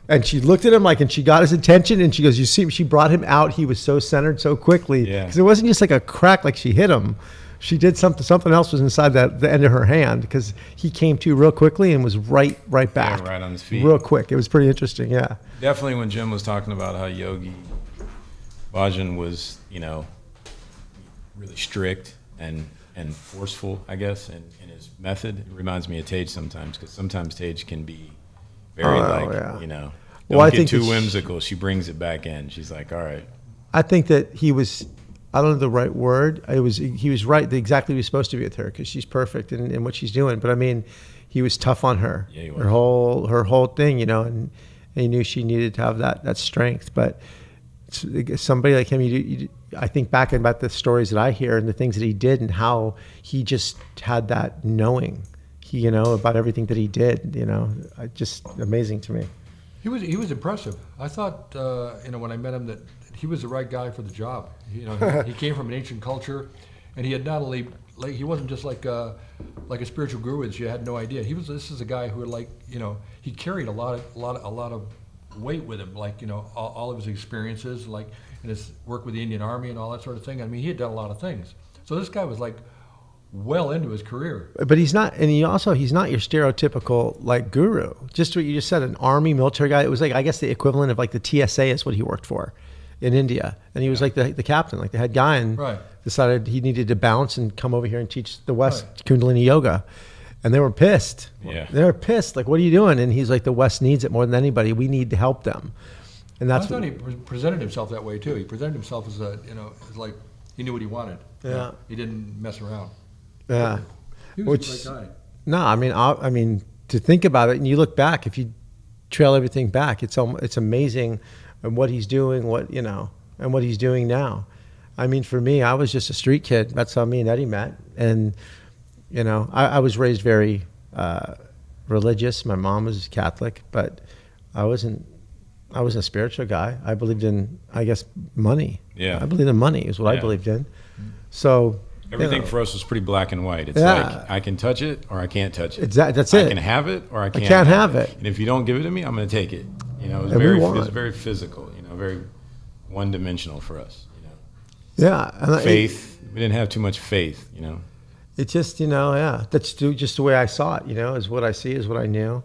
And she looked at him and she got his attention and she goes, you see, she brought him out. He was so centered so quickly. Yeah. Because it wasn't just like a crack like she hit him. She did something else was inside the end of her hand because he came to real quickly and was right back. Yeah, right on his feet. Real quick. It was pretty interesting, yeah. Definitely when Jim was talking about how Yogi Bhajan was, you know, really strict and forceful, I guess, in his method, it reminds me of T.A.Z sometimes, because sometimes T.A.Z can be very yeah. you know, Well, don't I get think too that whimsical. She brings it back in. She's like, all right. I think that he was, I don't know the right word. He was right, exactly what he was supposed to be with her because she's perfect in what she's doing. But I mean, he was tough on her. Yeah, he was. Her whole thing, you know, and he knew she needed to have that strength. But somebody like him, I think back about the stories that I hear and the things that he did and how he just had that knowing, you know, about everything that he did, you know, just amazing to me. He was impressive. I thought, you know, when I met him that he was the right guy for the job. You know, he came from an ancient culture, and he had not only like he wasn't just like a spiritual guru that you had no idea. This is a guy who, like, you know, he carried a lot of weight with him, like, all of his experiences, like in his work with the Indian Army and all that sort of thing. I mean, he had done a lot of things. So this guy was like well into his career. But he's not, and he's not your stereotypical like guru. Just what you just said, an army military guy. It was like, I guess the equivalent of like the TSA is what he worked for in India. And he was like the captain, like the head guy, and Right. decided he needed to bounce and come over here and teach the West Kundalini yoga. And they were pissed. Yeah. They were pissed. Like, what are you doing? And he's like, the West needs it more than anybody. We need to help them. And that's I thought he presented himself that way too. He presented himself as as like he knew what he wanted. Yeah. He didn't mess around. yeah. He was a great guy. No, I mean, to think about it, and you look back, if you trail everything back, it's amazing, and what he's doing, and what he's doing now. I mean, for me, I was just a street kid. That's how me and Eddie met, and I was raised very religious. My mom was Catholic, but I wasn't a spiritual guy. I believed in, I guess, money. Yeah. I believed in money is what I Yeah. believed in. So Everything for us was pretty black and white. It's Yeah. like, I can touch it or I can't touch it. That's I it. can have it or I can't, can't have it. And if you don't give it to me, I'm going to take it. It was And we very, want it was it. very physical, very one-dimensional for us. Yeah. And Faith, we didn't have too much faith, It's just, that's just the way I saw it, is what I see, is what I knew.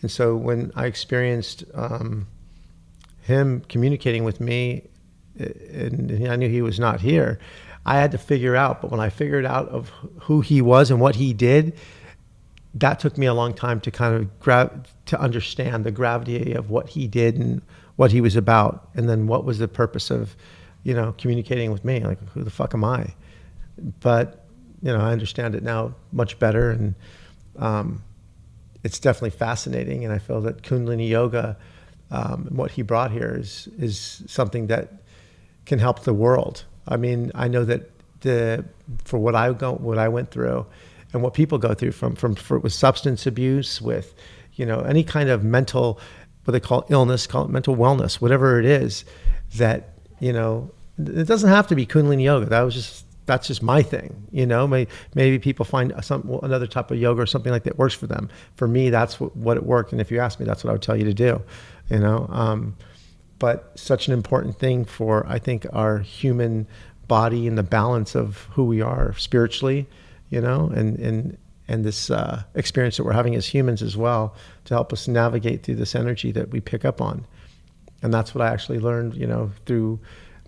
And so when I experienced him communicating with me, and I knew he was not here, I had to figure out. But when I figured out of who he was and what he did, that took me a long time to kind of to understand the gravity of what he did and what he was about. And then what was the purpose of, communicating with me? Like, who the fuck am I? But I understand it now much better, and it's definitely fascinating. And I feel that Kundalini Yoga, what he brought here, is something that can help the world. I mean, I know that for what I went through, and what people go through with substance abuse, with any kind of mental, what they call illness, call it mental wellness, whatever it is, that it doesn't have to be Kundalini Yoga. That's just my thing, Maybe people find another type of yoga or something like that works for them. For me, that's what it worked. And if you ask me, that's what I would tell you to do, But such an important thing for, I think, our human body and the balance of who we are spiritually, and this experience that we're having as humans as well, to help us navigate through this energy that we pick up on. And that's what I actually learned, through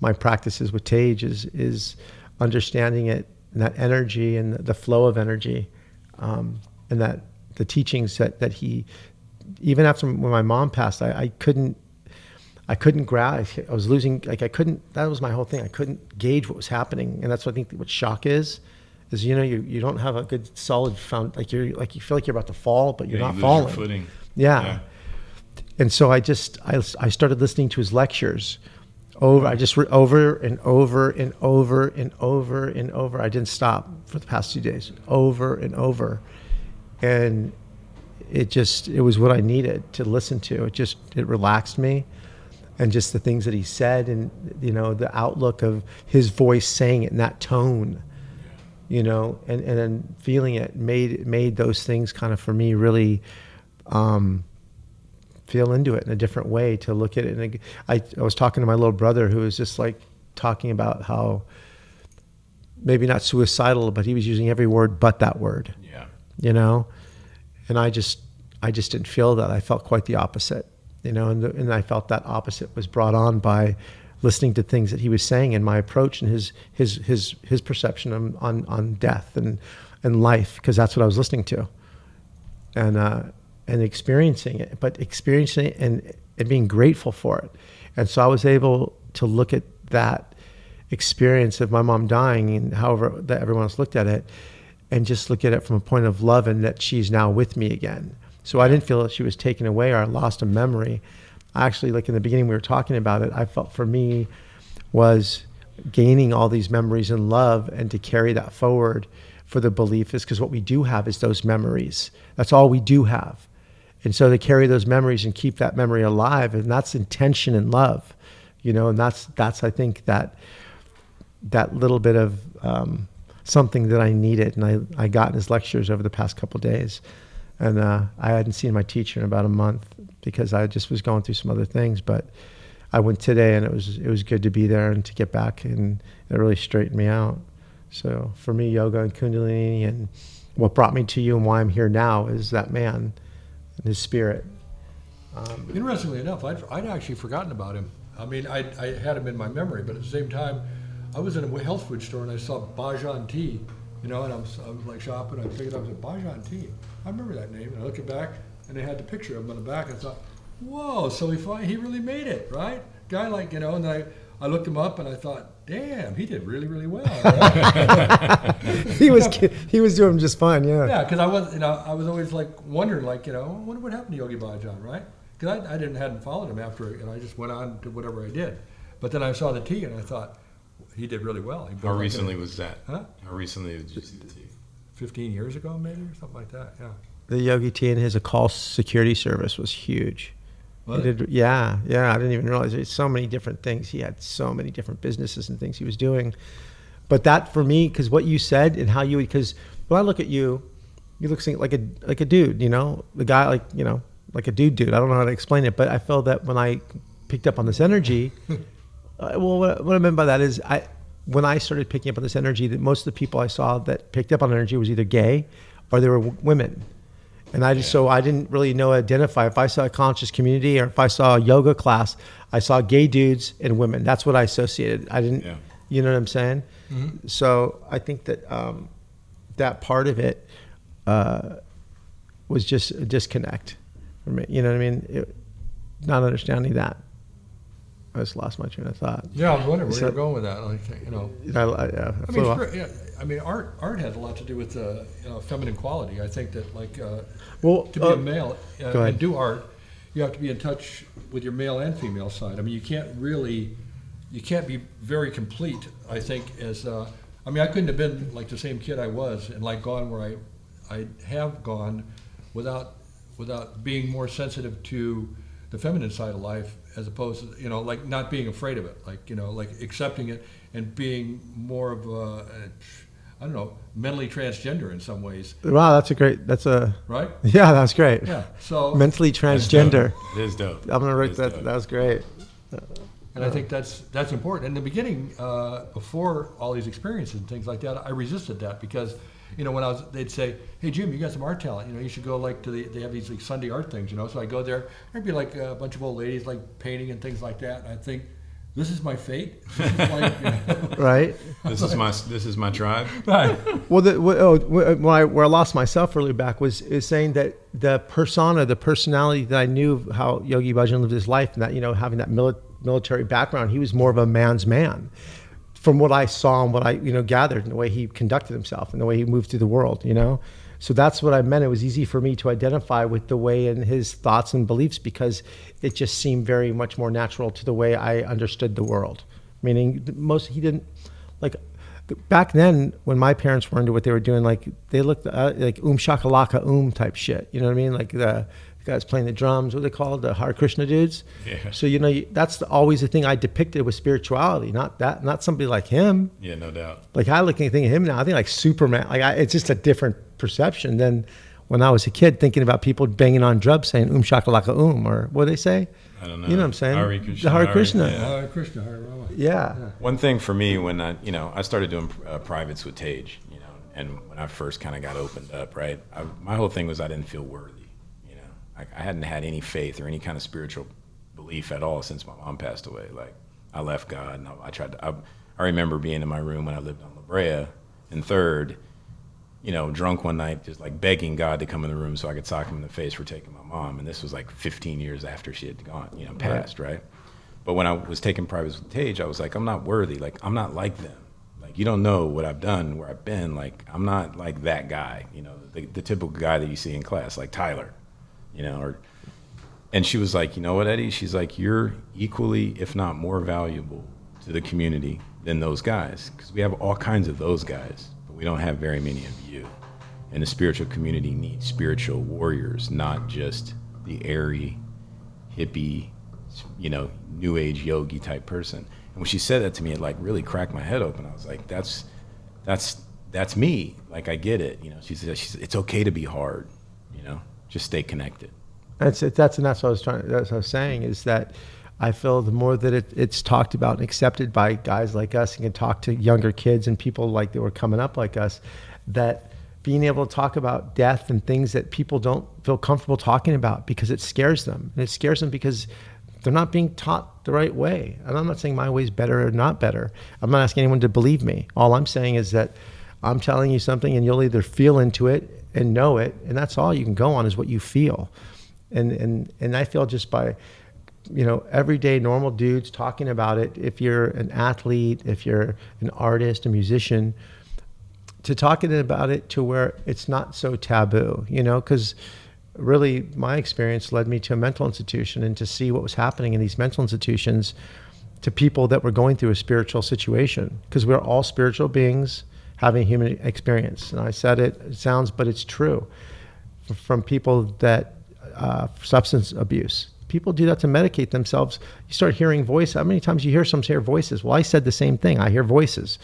my practices with T.A.Z. is understanding it, and that energy and the flow of energy, and that the teachings that he, even after when my mom passed, I couldn't grasp. I was losing, that was my whole thing. I couldn't gauge what was happening. And that's what I think what shock is you don't have a good solid you feel like you're about to fall, but you're not you lose falling. your footing. Yeah. And so I started listening to his lectures over and over and over and over and over. I didn't stop for the past 2 days, over and over. And it was what I needed to listen to. It relaxed me. And just the things that he said, and the outlook of his voice saying it in that tone, and then feeling it made those things kind of, for me, really feel into it in a different way, to look at it. And I was talking to my little brother, who was just like talking about how maybe not suicidal, but he was using every word but that word. Yeah. And I just didn't feel that. I felt quite the opposite. And I felt that opposite was brought on by listening to things that he was saying, and my approach and his perception on death and life, because that's what I was listening to, and experiencing it, and being grateful for it. And so I was able to look at that experience of my mom dying, and however that everyone else looked at it, and just look at it from a point of love, and that she's now with me again. So I didn't feel that she was taken away or I lost a memory. Actually, like in the beginning we were talking about it, I felt for me was gaining all these memories in love, and to carry that forward for the belief is because what we do have is those memories. That's all we do have. And so to carry those memories and keep that memory alive, and that's intention and love, and that's I think that little bit of something that I needed, and I got in his lectures over the past couple of days. And I hadn't seen my teacher in about a month, because I just was going through some other things. But I went today, and it was good to be there and to get back, and it really straightened me out. So for me, yoga and Kundalini, and what brought me to you and why I'm here now is that man and his spirit. Interestingly enough, I'd actually forgotten about him. I mean, I had him in my memory, but at the same time, I was in a health food store and I saw Bhajan tea, and I was like shopping. I picked it up and said, Bhajan tea. I remember that name. And I looked it back, and they had the picture of him on the back. And I thought, whoa, so he really made it, right? Guy like, and then I looked him up and I thought, damn, he did really, really well. Right? he was doing just fine, yeah. Yeah, because I was always like wondering, like, I wonder what happened to Yogi Bhajan, right? Because I hadn't followed him after, and I just went on to whatever I did. But then I saw the tea, and I thought, he did really well. How recently was that? Huh? How recently did you see the tea? 15 years ago, maybe, or something like that. Yeah. The Yogi Tea and his call security service was huge. What? Yeah. I didn't even realize there's so many different things. He had so many different businesses and things he was doing. But that for me, because what you said and how because when I look at you, you look like a dude. The guy like a dude. I don't know how to explain it, but I feel that when I picked up on this energy, well, what I meant by that is when I started picking up on this energy, that most of the people I saw that picked up on energy was either gay or they were women. And so I didn't really identify. If I saw a conscious community or if I saw a yoga class, I saw gay dudes and women. That's what I associated. I didn't, you know what I'm saying? Mm-hmm. So I think that that part of it was just a disconnect for me. You know what I mean? Not understanding that. I just lost my train of thought. Yeah, I was wondering where you're going with that. I mean, art has a lot to do with feminine quality. I think that to be a male and do art, you have to be in touch with your male and female side. I mean, you can't be very complete. I think I couldn't have been like the same kid I was and like gone where I have gone without being more sensitive to the feminine side of life, as opposed to, like not being afraid of it, like accepting it and being more of I don't know, mentally transgender in some ways. Wow, right? Yeah, that's great. Yeah, so mentally transgender. It is dope. I'm gonna write that. That was great. And I think that's important. In the beginning, before all these experiences and things like that, I resisted that because, when they'd say, "Hey Jim, you got some art talent. You should go they have these like Sunday art things. So I go there. There'd be like a bunch of old ladies like painting and things like that. And I think, this is my fate. This is right. This is my tribe. Right. Well, where I lost myself early back is saying that the personality that I knew how Yogi Bhajan lived his life, and that having that military background, he was more of a man's man. From what I saw and what I gathered, and the way he conducted himself and the way he moved through the world, So that's what I meant. It was easy for me to identify with the way and his thoughts and beliefs because it just seemed very much more natural to the way I understood the world. Meaning, he didn't like back then when my parents were into what they were doing. Like they looked like shakalaka type shit. You know what I mean? Like the guys playing the drums. What are they called? The Hare Krishna dudes. Yeah. So that's always the thing I depicted with spirituality. Not somebody like him. Yeah, no doubt. Like I look and think of him now. I think like Superman. It's just a different perception than when I was a kid thinking about people banging on drums saying shakalaka or what do they say? I don't know. You know what I'm saying? Hare Krishna. The Hare Krishna. Yeah. Hare Krishna, Hare Rama. Yeah. One thing for me when I started doing privates with T.A.Z, and when I first kind of got opened up, right? My whole thing was I didn't feel worthy. I hadn't had any faith or any kind of spiritual belief at all since my mom passed away. Like I left God, and I remember being in my room when I lived on La Brea in 3rd, drunk one night, just like begging God to come in the room so I could sock him in the face for taking my mom. And this was like 15 years after she had gone, passed, right? But when I was taking privates with T.A.Z, I was like, I'm not worthy. Like, I'm not like them. Like, you don't know what I've done, where I've been. Like, I'm not like that guy, the typical guy that you see in class, like Tyler, and she was like, you know what, Eddie? She's like, you're equally, if not more valuable to the community than those guys. Because we have all kinds of those guys, but we don't have very many of you. And the spiritual community needs spiritual warriors, not just the airy, hippie, new age yogi type person. And when she said that to me, it like really cracked my head open. I was like, that's me. Like, I get it. She said, it's okay to be hard, just stay connected. That's what I was saying is that I feel the more that it's talked about and accepted by guys like us and can talk to younger kids and people like that were coming up like us, that being able to talk about death and things that people don't feel comfortable talking about because it scares them. And it scares them because they're not being taught the right way. And I'm not saying my way is better or not better. I'm not asking anyone to believe me. All I'm saying is that I'm telling you something and you'll either feel into it and know it, and that's all you can go on is what you feel. And I feel just by, everyday normal dudes talking about it, if you're an athlete, if you're an artist, a musician, to talking about it to where it's not so taboo, because really my experience led me to a mental institution and to see what was happening in these mental institutions to people that were going through a spiritual situation, because we're all spiritual beings having a human experience. And I said it sounds, but it's true. From people that substance abuse, people do that to medicate themselves. You start hearing voices. How many times you hear someone hear voices? Well, I said the same thing. I hear voices,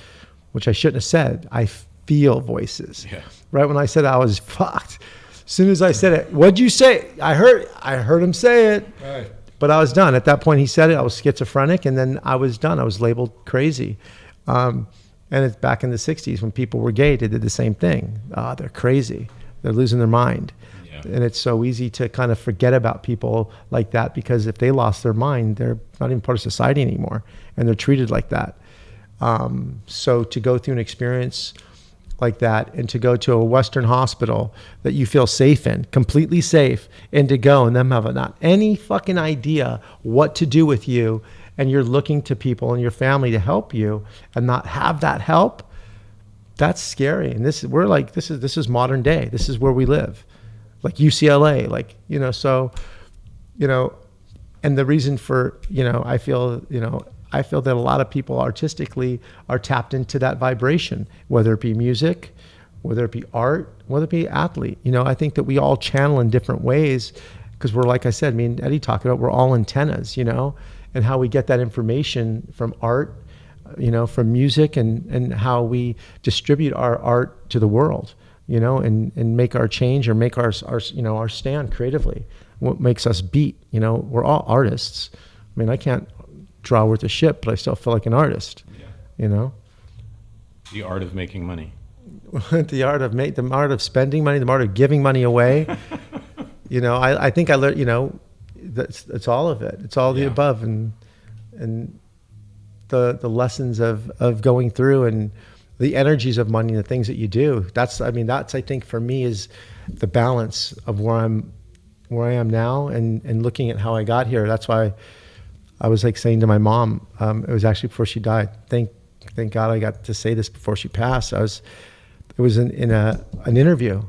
which I shouldn't have said. I feel voices. Yeah. Right when I said I was fucked. As soon as I said it, what'd you say? I heard him say it. Right. But I was done. At that point he said it, I was schizophrenic, and then I was done. I was labeled crazy. And it's back in the 60s when people were gay, they did the same thing. They're crazy. They're losing their mind. Yeah. And it's so easy to kind of forget about people like that, because if they lost their mind, they're not even part of society anymore, and they're treated like that. So to go through an experience like that, and to go to a Western hospital that you feel safe in, completely safe, and to go and them have not any fucking idea what to do with you, and you're looking to people and your family to help you and not have that help, that's scary. And this is modern day. This is where we live, like UCLA, and the reason for, I feel that a lot of people artistically are tapped into that vibration, whether it be music, whether it be art, whether it be athlete. I think that we all channel in different ways, because we're, like I said, me and Eddie talked about, we're all antennas, and how we get that information from art, from music, and how we distribute our art to the world, and make our change or make our stand creatively. What makes us beat, we're all artists. I mean, I can't draw worth a shit, but I still feel like an artist. Yeah. The art of making money. the art of spending money, the art of giving money away. I think I learned, it's all of it. It's all the above, and the lessons of going through, and the energies of money, and the things that you do. That's I think for me is the balance of where I am now, and looking at how I got here. That's why I was like saying to my mom, it was actually before she died. Thank God I got to say this before she passed. It was in an interview,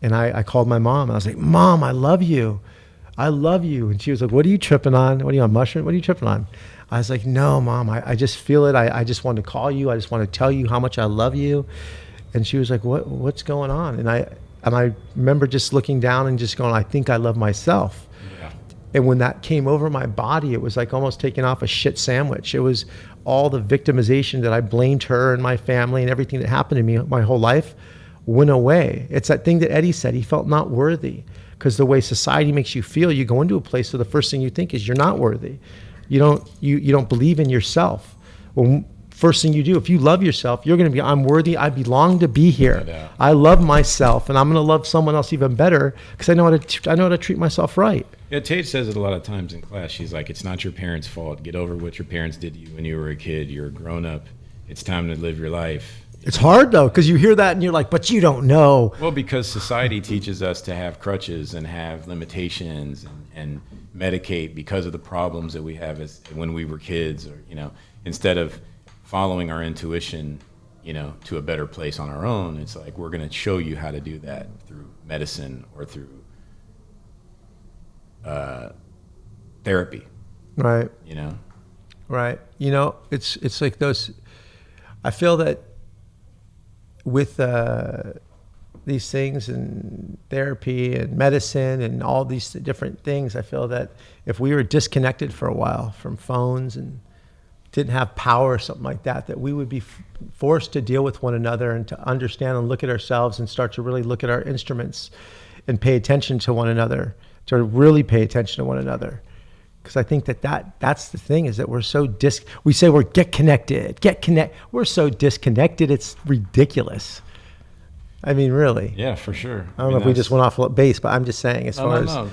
and I called my mom. And I was like, Mom, I love you. I love you. And she was like, what are you tripping on? What are you on, mushroom? What are you tripping on? I was like, no, Mom, I just feel it. I just wanted to call you. I just want to tell you how much I love you. And she was like, what's going on? And I remember just looking down and just going, I think I love myself. And when that came over my body, it was like almost taking off a shit sandwich. It was all the victimization that I blamed her and my family and everything that happened to me my whole life went away. It's that thing that Eddie said. He felt not worthy, because the way society makes you feel, you go into a place where the first thing you think is you're not worthy. You don't believe in yourself. Well, first thing you do, if you love yourself, you're going to be, I'm worthy. I belong to be here. I love myself, and I'm going to love someone else even better, because I know how to treat myself right. Yeah, T.A.Z says it a lot of times in class. She's like, it's not your parents' fault. Get over what your parents did to you when you were a kid. You're a grown up. It's time to live your life. It's hard though, because you hear that and you're like, but you don't know. Well, because society teaches us to have crutches and have limitations and medicate because of the problems that we have as when we were kids, or instead of following our intuition, to a better place on our own. It's like, we're going to show you how to do that through medicine or through therapy. Right. Right. It's like those, I feel that with these things and therapy and medicine and all these different things, I feel that if we were disconnected for a while from phones and didn't have power or something like that, that we would be forced to deal with one another and to understand and look at ourselves and start to really look at our instruments and pay attention to one another, to really pay attention to one another. Because I think that's the thing, is that we're so we say we're get connected. We're so disconnected, it's ridiculous. I mean, really. Yeah, for sure. I don't know if we just went off base, but I'm just saying No.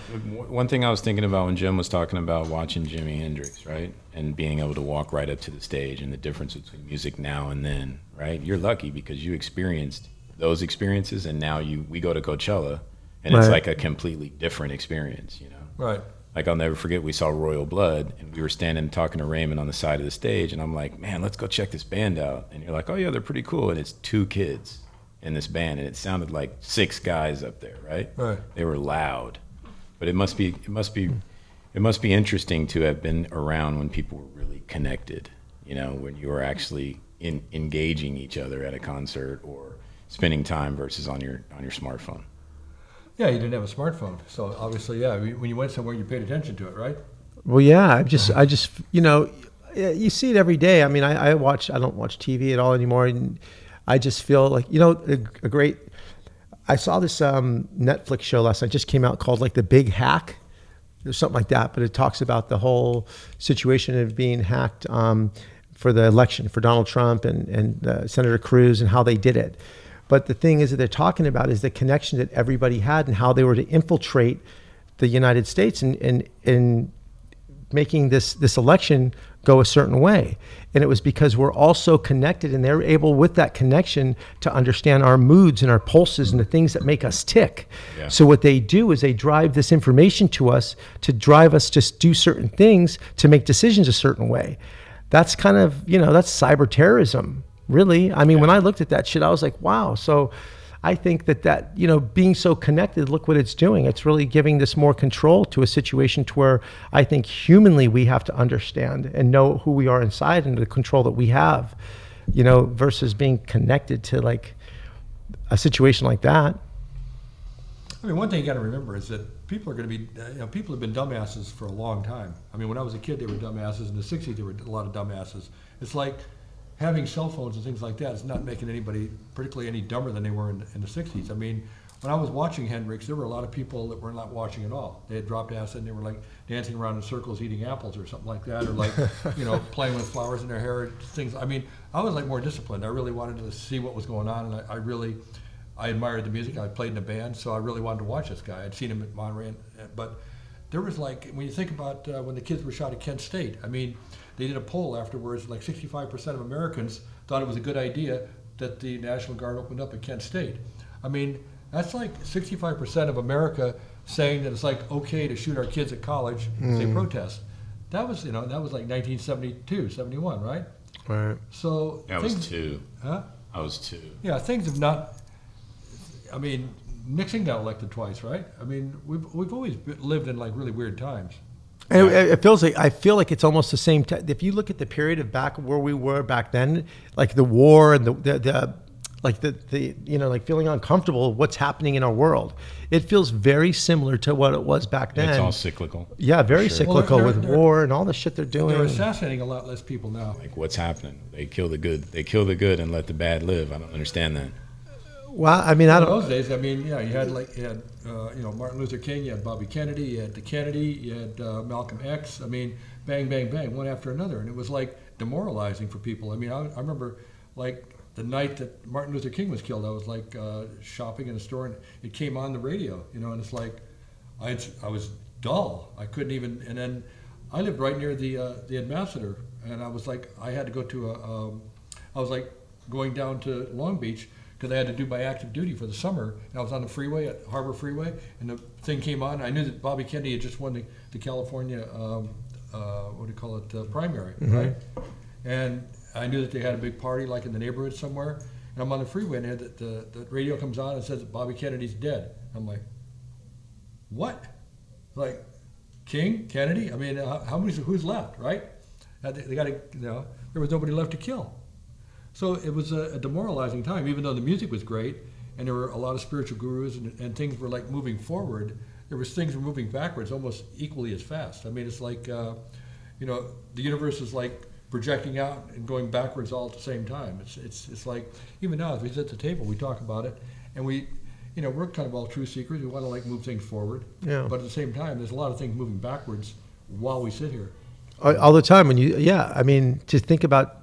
One thing I was thinking about when Jim was talking about watching Jimi Hendrix, right? And being able to walk right up to the stage, and the difference between music now and then, right? You're lucky because you experienced those experiences, and now we go to Coachella, and it's like a completely different experience, you know? Right. Like, I'll never forget, we saw Royal Blood, and we were standing talking to Raymond on the side of the stage, and I'm like, man, let's go check this band out. And you're like, oh yeah, they're pretty cool. And it's 2 kids in this band, and it sounded like 6 guys up there, right? Right. They were loud, but it must be interesting to have been around when people were really connected. You know, when you were actually engaging each other at a concert or spending time versus on your smartphone. Yeah, you didn't have a smartphone, so obviously, yeah. When you went somewhere, you paid attention to it, right? Well, yeah. I just, you know, you see it every day. I mean, I don't watch TV at all anymore, and I just feel like, you know, I saw this Netflix show last night, just came out, called like The Big Hack. There's something like that, but it talks about the whole situation of being hacked for the election for Donald Trump and Senator Cruz, and how they did it. But the thing is that they're talking about is the connection that everybody had, and how they were to infiltrate the United States and making this election go a certain way. And it was because we're all so connected, and they're able, with that connection, to understand our moods and our pulses and the things that make us tick. Yeah. So what they do is they drive this information to us to drive us to do certain things, to make decisions a certain way. That's kind of, you know, that's cyber terrorism, really. I mean, when I looked at that shit, I was like, wow. So I think that, you know, being so connected, look what it's doing. It's really giving this more control to a situation to where I think humanly we have to understand and know who we are inside and the control that we have, you know, versus being connected to like a situation like that. I mean, one thing you got to remember is that people are going to be, you know, people have been dumbasses for a long time. I mean, when I was a kid, they were dumbasses. In the 60s, there were a lot of dumbasses. It's like having cell phones and things like that is not making anybody particularly any dumber than they were in the 60s. I mean, when I was watching Hendrix, there were a lot of people that were not watching at all. They had dropped acid and they were like dancing around in circles eating apples or something like that, or like, you know, playing with flowers in their hair, things. I mean, I was like more disciplined. I really wanted to see what was going on, and I admired the music. I played in a band, so I really wanted to watch this guy. I'd seen him at Monterey, but there was like, when you think about when the kids were shot at Kent State, I mean, they did a poll afterwards, like 65% of Americans thought it was a good idea that the National Guard opened up at Kent State. I mean, that's like 65% of America saying that it's like okay to shoot our kids at college if they protest. That was, you know, that was like 1972, 71, right? Right. So I was 2. Huh? I was 2. Yeah, things have not. I mean, Nixon got elected twice, right? I mean, we've always lived in like really weird times. And it feels like, I feel like it's almost the same. If you look at the period of back where we were back then, like the war and the you know, like feeling uncomfortable, what's happening in our world, it feels very similar to what it was back then. It's all cyclical. Yeah, very cyclical, Well, with war and all the shit they're doing. They're assassinating a lot less people now. Like, what's happening? They kill the good. They kill the good and let the bad live. I don't understand that. Well, I mean, I In don't. those days, I mean, yeah, you had you know, Martin Luther King, you had Bobby Kennedy, you had the Kennedy, you had Malcolm X. I mean, bang, bang, bang, one after another, and it was like demoralizing for people. I mean, I remember like the night that Martin Luther King was killed, I was like shopping in a store, and it came on the radio, you know, and it's like I was dull. I couldn't even. And then I lived right near the Ambassador, and I was like, I had to go to I was like going down to Long Beach, because I had to do my active duty for the summer. And I was on the freeway at Harbor Freeway, and the thing came on. I knew that Bobby Kennedy had just won the California, what do you call it, primary, right? And I knew that they had a big party like in the neighborhood somewhere. And I'm on the freeway, and the radio comes on and says that Bobby Kennedy's dead. I'm like, what? Like, King, Kennedy? I mean, who's left, right? They got to, you know, there was nobody left to kill. So it was a demoralizing time, even though the music was great and there were a lot of spiritual gurus and things were like moving forward. There was things were moving backwards almost equally as fast. I mean, it's like, you know, the universe is like projecting out and going backwards all at the same time. It's like, even now as we sit at the table, we talk about it, and we're kind of all truth seekers. We want to like move things forward. Yeah. But at the same time, there's a lot of things moving backwards while we sit here. All the time. I mean, to think about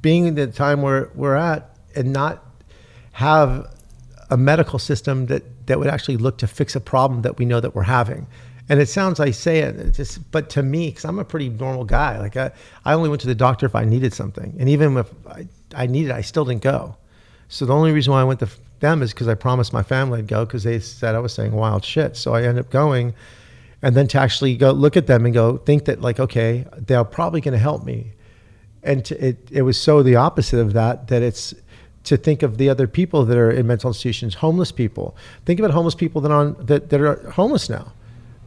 being in the time where we're at and not have a medical system that would actually look to fix a problem that we know that we're having. And it sounds, I say it, but to me, because I'm a pretty normal guy, like I only went to the doctor if I needed something. And even if I needed it, I still didn't go. So the only reason why I went to them is because I promised my family I'd go, because they said I was saying wild shit. So I ended up going. And then to actually go look at them and go think that, like, okay, they're probably going to help me. And it was so the opposite of that it's to think of the other people that are in mental institutions, homeless people. Think about homeless people that are homeless now,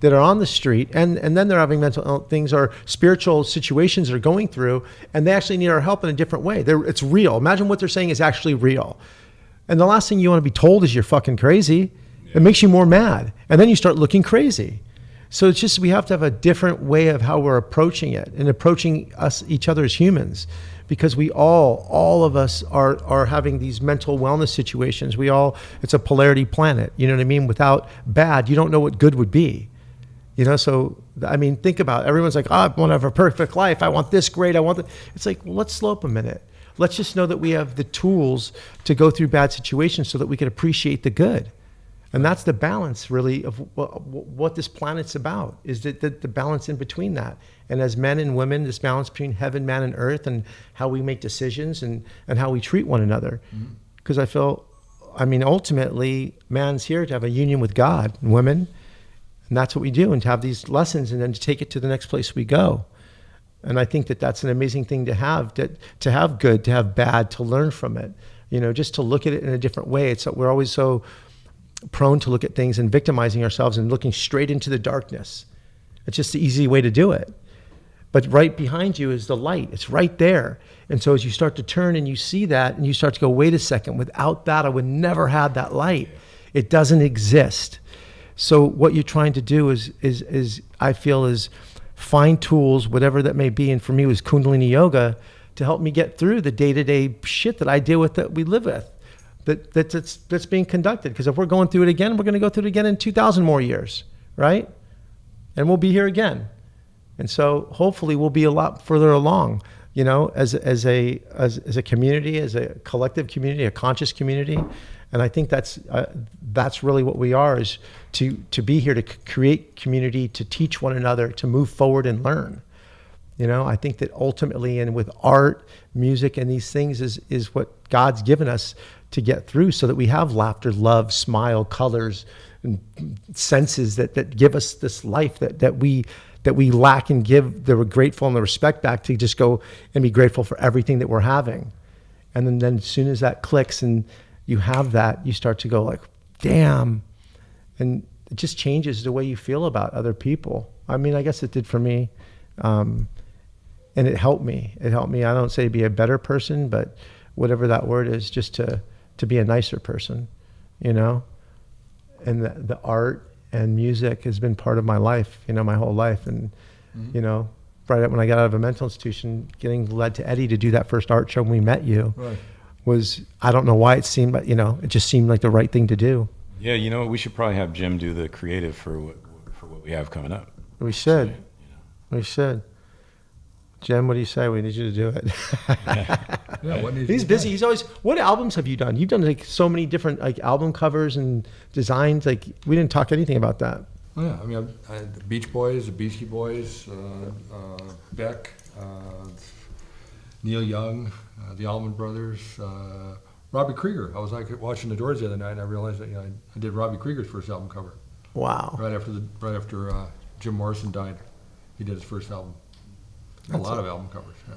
that are on the street, and then they're having mental things or spiritual situations they're going through, and they actually need our help in a different way. It's real. Imagine what they're saying is actually real. And the last thing you want to be told is you're fucking crazy. Yeah. It makes you more mad. And then you start looking crazy. So it's just, we have to have a different way of how we're approaching it and approaching each other as humans, because we all of us are having these mental wellness situations. It's a polarity planet, you know what I mean? Without bad, you don't know what good would be. So, I mean, think about it. Everyone's like, I want to have a perfect life. I want this great. I want that. It's like, well, let's slow up a minute. Let's just know that we have the tools to go through bad situations so that we can appreciate the good. And that's the balance, really, of what this planet's about, is that the balance in between that. And as men and women, this balance between heaven, man, and earth, and how we make decisions and how we treat one another. Because ultimately, man's here to have a union with God, and women, and that's what we do, and to have these lessons and then to take it to the next place we go. And I think that that's an amazing thing to have good, to have bad, to learn from it, just to look at it in a different way. We're always so prone to look at things and victimizing ourselves and looking straight into the darkness. It's just the easy way to do it. But right behind you is the light. It's right there. And so as you start to turn and you see that and you start to go, wait a second, without that, I would never have that light. It doesn't exist. So what you're trying to do is I feel is find tools, whatever that may be. And for me, it was Kundalini Yoga to help me get through the day-to-day shit that I deal with, that we live with. That's being conducted. Because if we're going through it again, we're going to go through it again in 2,000 more years, right? And we'll be here again. And so hopefully we'll be a lot further along, as a community, as a collective community, a conscious community. And I think that's really what we are, is to be here to create community, to teach one another, to move forward and learn. I think that ultimately, and with art, music, and these things is what God's given us to get through, so that we have laughter, love, smile, colors, and senses that give us this life that we lack, and give the grateful and the respect back, to just go and be grateful for everything that we're having. And then as soon as that clicks and you have that, you start to go like, damn. And it just changes the way you feel about other people. I mean, I guess it did for me. And it helped me. I don't say be a better person, but whatever that word is, just to be a nicer person, And the art and music has been part of my life, my whole life. And, right when I got out of a mental institution, getting led to Eddie to do that first art show when we met you, right, was, I don't know why it seemed, but, it just seemed like the right thing to do. Yeah, we should probably have Jim do the creative for what we have coming up. We should. We should. Jim, what do you say? We need you to do it. He's busy. He's always. What albums have you done? You've done like so many different album covers and designs. Like, we didn't talk anything about that. Oh, yeah, I mean, the Beach Boys, the Beastie Boys, Beck, Neil Young, the Allman Brothers, Robbie Krieger. I was watching The Doors the other night, and I realized that I did Robbie Krieger's first album cover. Wow! Right after Jim Morrison died, he did his first album. A lot of album covers. Yeah.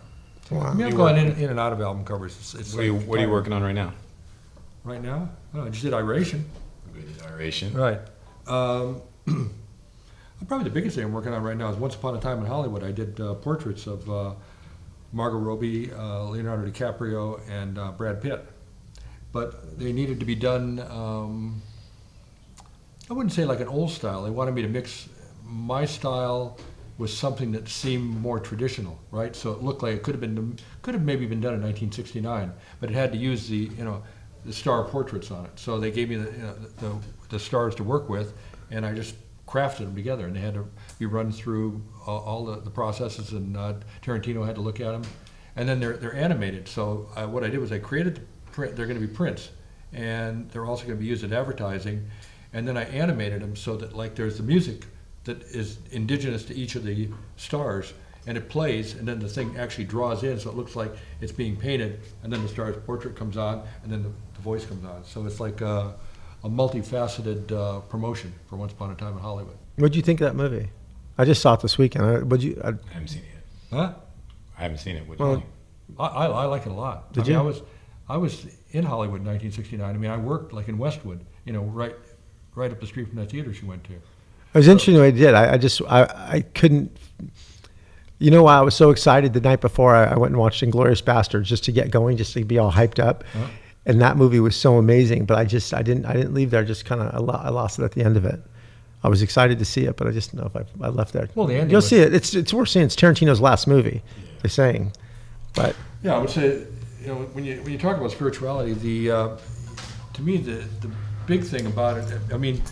Wow. I mean, I've gone in and out of album covers. What are you working on right now? Right now, I just did Iration. Right. Probably the biggest thing I'm working on right now is Once Upon a Time in Hollywood. I did portraits of Margot Robbie, Leonardo DiCaprio, and Brad Pitt. But they needed to be done, I wouldn't say like an old style. They wanted me to mix my style with something that seemed more traditional, right? So it looked like it could have maybe been done in 1969, but it had to use the the star portraits on it. So they gave me the stars to work with, and I just crafted them together, and they had to be run through all the processes, and Tarantino had to look at them. And then they're animated. So what I did was I created the print. They're going to be prints, and they're also going to be used in advertising. And then I animated them so that like there's the music that is indigenous to each of the stars, and it plays, and then the thing actually draws in, so it looks like it's being painted, and then the star's portrait comes on, and then the voice comes on. So it's like a multifaceted promotion for Once Upon a Time in Hollywood. What'd you think of that movie? I just saw it this weekend. I haven't seen it yet. Huh? I haven't seen it. What Well, do you think? I like it a lot. Did I mean, you? I was in Hollywood in 1969. I mean, I worked like in Westwood, right up the street from that theater she went to. It was interesting what I did. I couldn't. You know why I was so excited the night before? I went and watched *Inglourious Bastards* just to get going, just to be all hyped up. Huh? And that movie was so amazing, but I didn't leave there. Just kind of I lost it at the end of it. I was excited to see it, but I just don't know if I left there. Well, the ending You'll was- see it. It's worth seeing. It's Tarantino's last movie. They're saying, but Yeah, I would say, when you talk about spirituality, to me the big thing about it, I mean,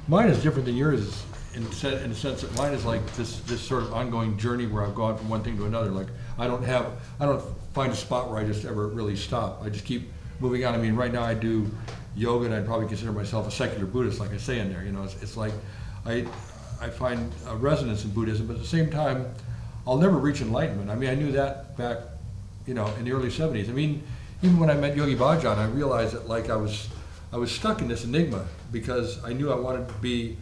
mine is different than yours in the sense that mine is like this sort of ongoing journey where I've gone from one thing to another. Like I don't find a spot where I just ever really stop. I just keep moving on. I mean, right now I do yoga, and I'd probably consider myself a secular Buddhist, like I say in there. It's like I find a resonance in Buddhism, but at the same time, I'll never reach enlightenment. I mean, I knew that back, in the early 70s. I mean, even when I met Yogi Bhajan, I realized that like I was stuck in this enigma because I knew I wanted to be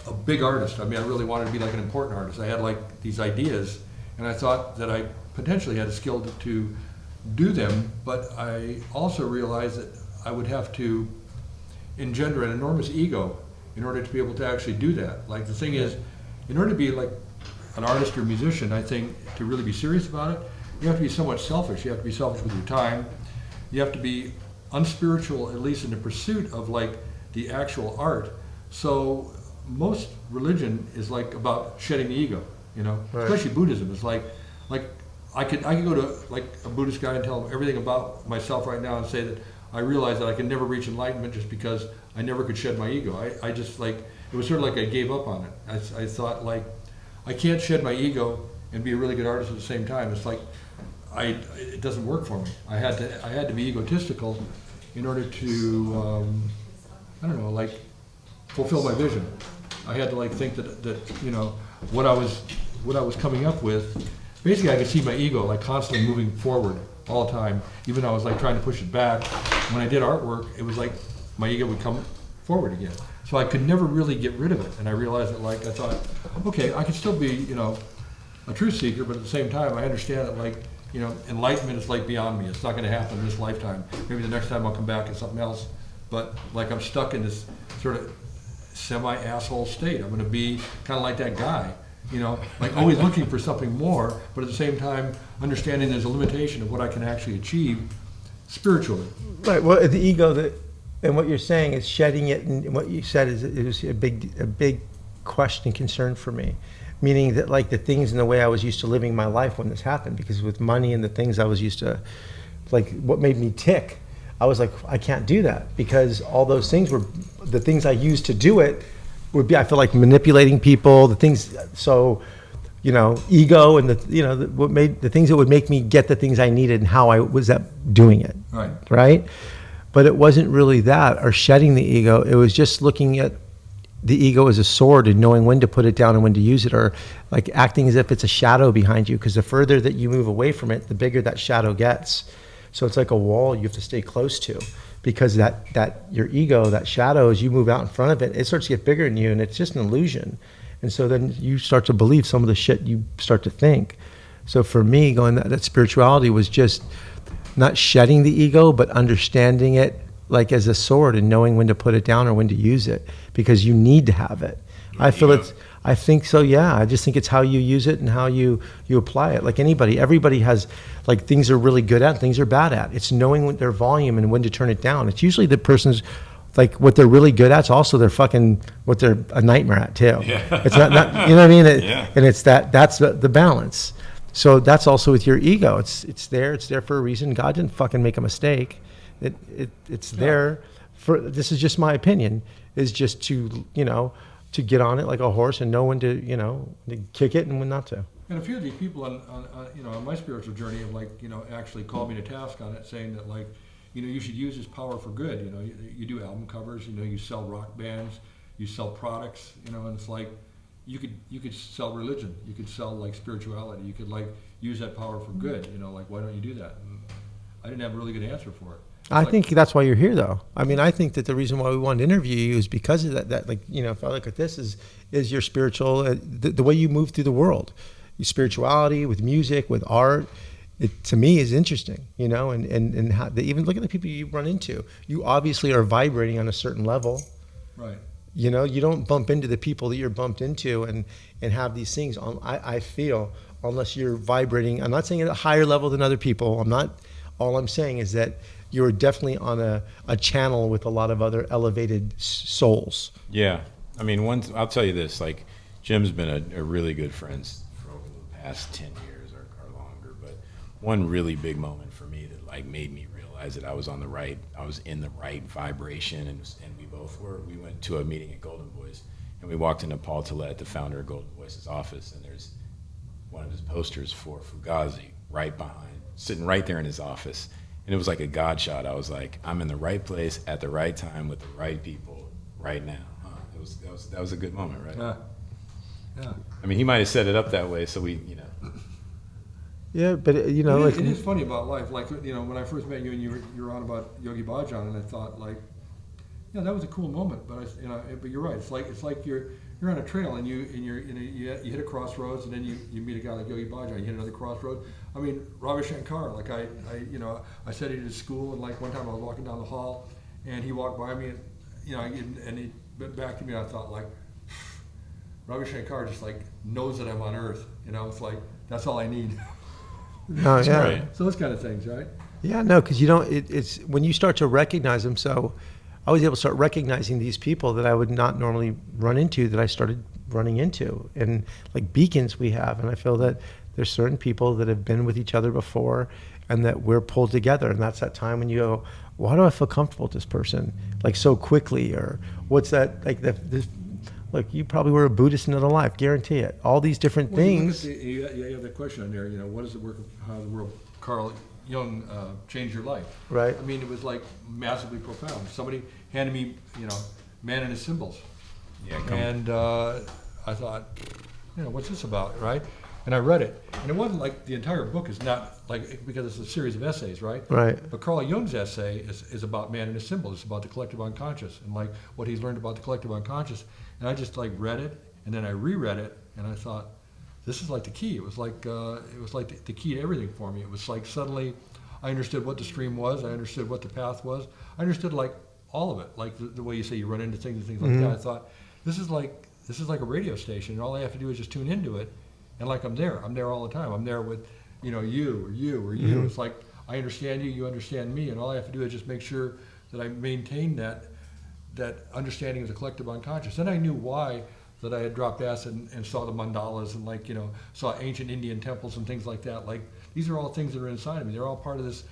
a big artist. I mean, I really wanted to be like an important artist. I had like these ideas, and I thought that I potentially had a skill to do them, but I also realized that I would have to engender an enormous ego in order to be able to actually do that. Like the thing is, in order to be like an artist or musician, I think to really be serious about it, you have to be somewhat selfish. You have to be selfish with your time. You have to be unspiritual, at least in the pursuit of like the actual art. So most religion is like about shedding the ego, Right. Especially Buddhism. It's like I could go to like a Buddhist guy and tell him everything about myself right now and say that I realize that I can never reach enlightenment just because I never could shed my ego. I just like, it was sort of like I gave up on it. I thought like, I can't shed my ego and be a really good artist at the same time. It's like, it doesn't work for me. I had to be egotistical in order to, like fulfill my vision. I had to like think that what I was coming up with, basically I could see my ego like constantly moving forward all the time, even though I was like trying to push it back. When I did artwork, it was like my ego would come forward again. So I could never really get rid of it. And I realized that like, I thought, okay, I could still be, a truth seeker, but at the same time, I understand that like, enlightenment is like beyond me. It's not gonna happen in this lifetime. Maybe the next time I'll come back and something else. But like I'm stuck in this sort of semi-asshole state. I'm gonna be kind of like that guy, like always looking for something more, but at the same time, understanding there's a limitation of what I can actually achieve spiritually. right. Well, the ego and what you're saying is shedding it, and what you said is it was a big question and concern for me. Meaning that like the things and the way I was used to living my life when this happened, because with money and the things I was used to, like what made me tick, I was like, I can't do that because all those things were the things I used to do it would be, I feel like manipulating people, the things, so, ego and what made the things that would make me get the things I needed and how I was doing it. Right. Right. But it wasn't really that or shedding the ego. It was just looking at the ego as a sword and knowing when to put it down and when to use it, or like acting as if it's a shadow behind you, because the further that you move away from it, the bigger that shadow gets. So it's like a wall you have to stay close to, because that your ego, that shadow, as you move out in front of it, it starts to get bigger in you, and it's just an illusion. And so then you start to believe some of the shit you start to think. So for me, going that spirituality was just not shedding the ego, but understanding it like as a sword and knowing when to put it down or when to use it, because you need to have it. I think so. Yeah. I just think it's how you use it and how you apply it. Like everybody has like things they're really good at, things they're bad at. It's knowing what their volume and when to turn it down. It's usually the person's like what they're really good at. It's also what they're a nightmare at too. Yeah. It's not, you know what I mean? Yeah. And it's that's the balance. So that's also with your ego. It's there for a reason. God didn't fucking make a mistake. It's there for, this is just my opinion, is just to, to get on it like a horse and know when to, to kick it and when not to. And a few of these people on my spiritual journey have actually called me to task on it, saying that you should use this power for good. You do album covers, you sell rock bands, you sell products, and it's like you could sell religion, you could sell spirituality, you could use that power for good. Why don't you do that? And I didn't have a really good answer for it. I think that's why you're here, though. I mean, I think that the reason why we wanted to interview you is because of that if I look at this is your spiritual, the way you move through the world, your spirituality with music, with art. It to me is interesting, and how even look at the people you run into. You obviously are vibrating on a certain level, right? You don't bump into the people that you're bumped into and have these things. I feel unless you're vibrating. I'm not saying at a higher level than other people. All I'm saying is that you're definitely on a channel with a lot of other elevated souls. Yeah. I mean, I'll tell you this, Jim's been a really good friend for over the past 10 years or longer, but one really big moment for me that made me realize that I was in the right vibration, and we both were. We went to a meeting at Golden Voice, and we walked into Paul Tillett, the founder of Golden Voice's office, and there's one of his posters for Fugazi sitting right there in his office. And it was like a God shot. I was like, I'm in the right place at the right time with the right people right now. That was a good moment, right? Yeah. I mean, he might have set it up that way, so we. Yeah, but it is funny about life. When I first met you and you were on about Yogi Bhajan, and I thought that was a cool moment. But but you're right. It's like you're on a trail and you hit a crossroads, and then you meet a guy like Yogi Bhajan. You hit another crossroad. I mean, Ravi Shankar. I said he did school, and one time I was walking down the hall, and he walked by me, and he went back to me. And I thought Ravi Shankar just knows that I'm on Earth. It's that's all I need. No, yeah. Right. So those kind of things, right? Yeah, no, because you don't. It's when you start to recognize them. So I was able to start recognizing these people that I would not normally run into, that I started running into, and beacons we have. And I feel that there's certain people that have been with each other before, and that we're pulled together. And that's that time when you go, why do I feel comfortable with this person so quickly? Or what's that this. Look, you probably were a Buddhist in another life, guarantee it. All these different things. You have that question on there. What is the work of how the world Carl Jung changed your life? Right. I mean, it was massively profound. Somebody handed me, Man and His Symbols. Yeah. And I thought, what's this about, right? And I read it, and it wasn't the entire book is not because it's a series of essays, right? Right. But Carl Jung's essay is about man and his symbols. It's about the collective unconscious and what he's learned about the collective unconscious. And I just read it, and then I reread it, and I thought, this is the key. It was the key to everything for me. It was suddenly I understood what the stream was. I understood what the path was. I understood all of it, the way you say you run into things and things like that. I thought this is like a radio station, and all I have to do is just tune into it. And I'm there all the time. I'm there with, you or you. It's I understand you, you understand me, and all I have to do is just make sure that I maintain that understanding of the collective unconscious. Then I knew why that I had dropped acid and saw the mandalas and saw ancient Indian temples and things like that. These are all things that are inside of me. They're all part of this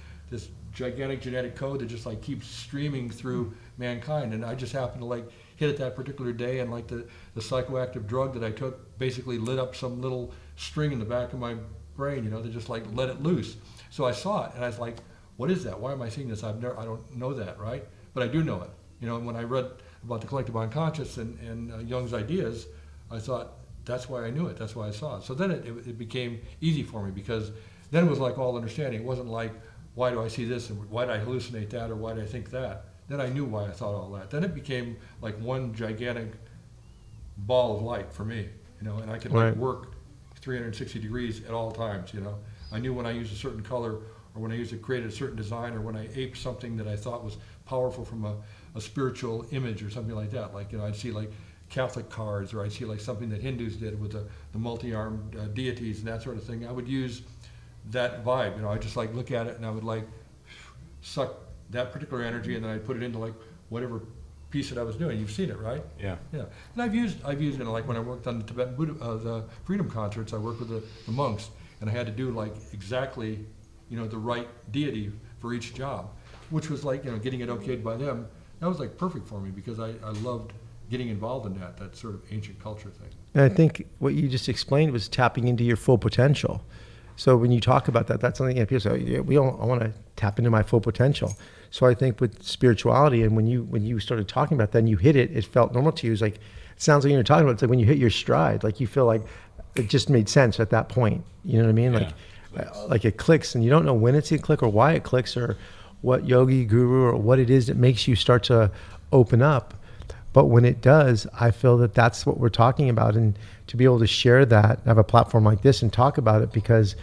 gigantic genetic code that just keeps streaming through mankind. And I just happened to hit it that particular day, and the psychoactive drug that I took basically lit up some little string in the back of my brain, that just let it loose. So I saw it, and I was like, what is that? Why am I seeing this? I don't know that, right? But I do know it. And when I read about the collective unconscious and Jung's ideas, I thought, that's why I knew it. That's why I saw it. So then it became easy for me, because then it was all understanding. It wasn't why do I see this, and why did I hallucinate that, or why did I think that? Then I knew why I thought all that. Then it became one gigantic ball of light for me, and I could work 360 degrees at all times, I knew when I used a certain color, or when I created a certain design, or when I aped something that I thought was powerful from a spiritual image or something like that. I'd see Catholic cards, or I'd see something that Hindus did with the multi-armed deities and that sort of thing. I would use that vibe, I'd just look at it, and I would suck that particular energy, and then I'd put it into whatever piece that I was doing. You've seen it, right? Yeah. Yeah. And I've used it when I worked on the Tibetan Buddha, the Freedom concerts. I worked with the monks, and I had to do exactly, the right deity for each job. which was like, getting it okayed by them. That was like perfect for me because I loved getting involved in that sort of ancient culture thing. And I think what you just explained was tapping into your full potential. So when you talk about that, that's something that people say, yeah, I want to tap into my full potential. So I think with spirituality, and when you started talking about that and you hit it, it felt normal to you. It's like, it sounds like you're talking about, it's like when you hit your stride, like you feel like it just made sense at that point. You know what I mean? Like it clicks, and you don't know when it's going to click or why it clicks or what yogi guru or what it is that makes you start to open up. But when it does, I feel that that's what we're talking about. And to be able to share that, have a platform like this and talk about it, because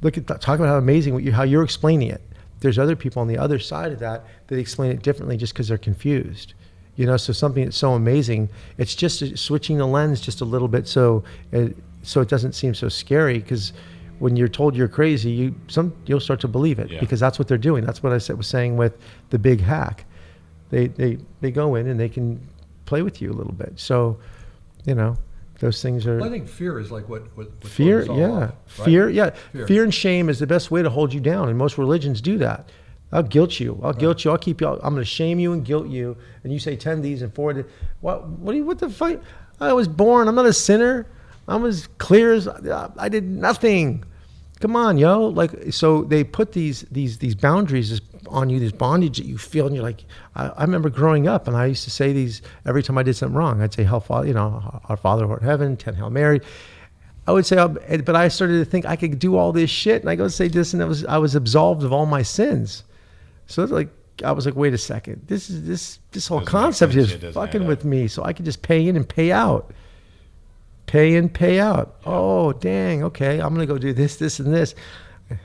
talk about how amazing, how you're explaining it. There's other people on the other side of that explain it differently just because they're confused. So something that's so amazing, it's just switching the lens just a little bit so it doesn't seem so scary, because when you're told you're crazy, you'll start to believe it, because that's what they're doing. That's what I was saying with the big hack. They go in and they can play with you a little bit. So, those things are. Well, I think fear is like what fear, throws us all yeah, off, right? Fear and shame is the best way to hold you down, and most religions do that. I'll guilt you. I'll keep you. I'm going to shame you and guilt you, and you say 10 these and 4. What the fuck? I was born. I'm not a sinner. I'm as clear as I did nothing. Come on, yo. So they put these boundaries on you, this bondage that you feel, and you're like, I remember growing up, and I used to say these every time I did something wrong. I'd say, Hell Father, our Father who art in heaven, 10 Hail Mary. I would say, but I started to think I could do all this shit, and I go say this, and I was absolved of all my sins. So it's like, I was like, wait a second, this whole concept is fucking with me. So I could just pay in and pay out. Pay in, pay out. Yeah. Oh, dang. Okay. I'm going to go do this, and this.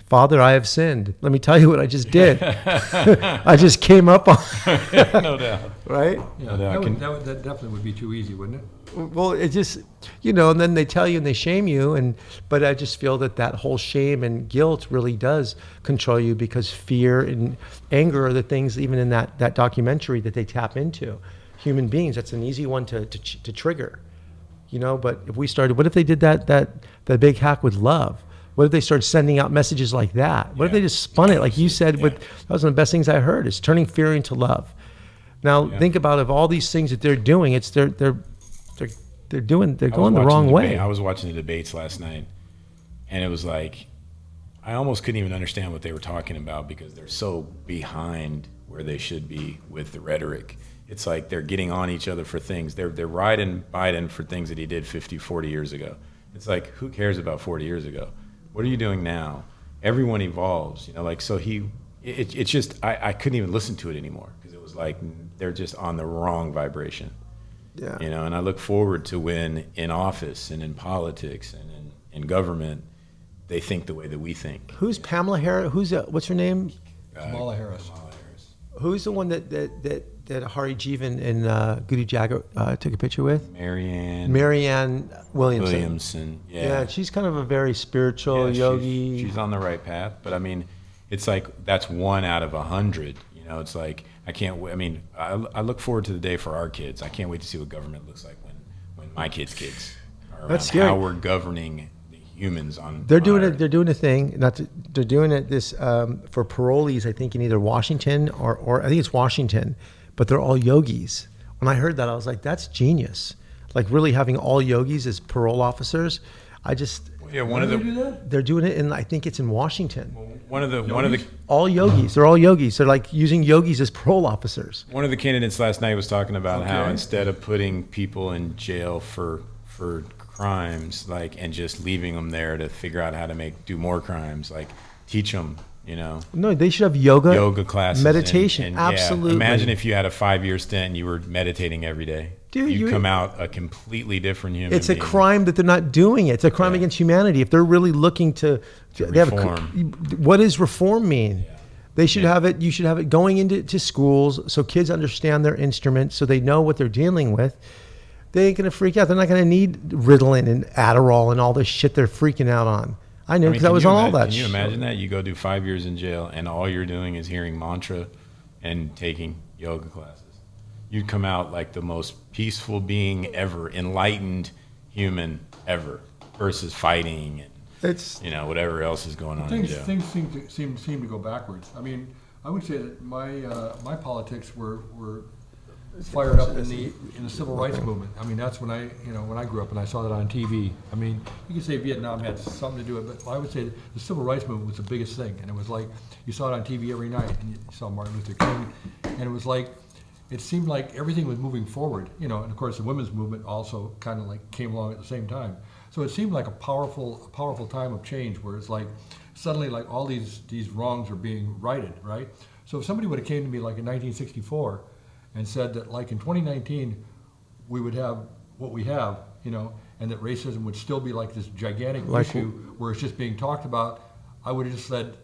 Father, I have sinned. Let me tell you what I just did. I just came up on. No doubt. Right? Yeah, that definitely would be too easy, wouldn't it? Well, it just, and then they tell you and they shame you. But I just feel that whole shame and guilt really does control you, because fear and anger are the things, even in that documentary, that they tap into. Human beings, that's an easy one to trigger. But if we started, what if they did that big hack with love? What if they started sending out messages like that? What if they just spun it, like you said? That was one of the best things I heard, is turning fear into love. Now think about, of all these things that they're doing, it's they're going the wrong way. I was watching the debates last night, and it was like, I almost couldn't even understand what they were talking about, because they're so behind where they should be with the rhetoric. It's like they're getting on each other for things. They're riding Biden for things that he did 50, 40 years ago. It's like, who cares about 40 years ago? What are you doing now? Everyone evolves, so it's just, I couldn't even listen to it anymore, because it was like, they're just on the wrong vibration. Yeah. And I look forward to when in office and in politics and in government, they think the way that we think. Who's Pamela Harris? What's her name? Kamala Harris. Who's the one that Hari Jeevan and Goody Jagger took a picture with? Marianne Williamson. Yeah, she's kind of a very spiritual yogi. She's on the right path, but I mean, it's like, that's 1 out of 100. It's like, I look forward to the day for our kids. I can't wait to see what government looks like when my kids are around. That's scary. How we're governing the humans on. They're doing it. They're doing a thing. They're doing it for parolees. I think in either Washington or I think it's Washington, but they're all yogis. When I heard that, I was like, that's genius. Like, really having all yogis as parole officers. They're doing it in, I think it's in Washington. One of the all yogis. They're all yogis. They're like using yogis as parole officers. One of the candidates last night was talking about how instead of putting people in jail for crimes, and just leaving them there to figure out how to do more crimes, teach them. No, they should have yoga classes, meditation. And absolutely. Imagine if you had a 5-year stint and you were meditating every day. Dude, you'd come out a completely different human It's a being. crime that they're not doing it. It's a crime against humanity. If they're really looking to reform. What does reform mean? Yeah. They should have it. You should have it going into schools so kids understand their instruments, so they know what they're dealing with. They ain't gonna freak out. They're not gonna need Ritalin and Adderall and all this shit they're freaking out on. I knew, because I was on all that shit. Can you imagine that? You go do 5 years in jail and all you're doing is hearing mantra and taking yoga classes. You'd come out like the most peaceful being ever, enlightened human ever, versus fighting and whatever else is going on in jail. Things seem to go backwards. I mean, I would say that my politics were fired up in the civil rights movement. I mean, that's when I grew up and I saw that on TV. I mean, you could say Vietnam had something to do with it, but I would say the civil rights movement was the biggest thing. And it was like, you saw it on TV every night, and you saw Martin Luther King, and it was like, it seemed like everything was moving forward, and of course the women's movement also kind of like came along at the same time. So it seemed like a powerful time of change, where it's like, suddenly like all these wrongs are being righted, right? So if somebody would have came to me like in 1964 and said that like in 2019 we would have what we have, and that racism would still be like this gigantic issue where it's just being talked about, I would have just said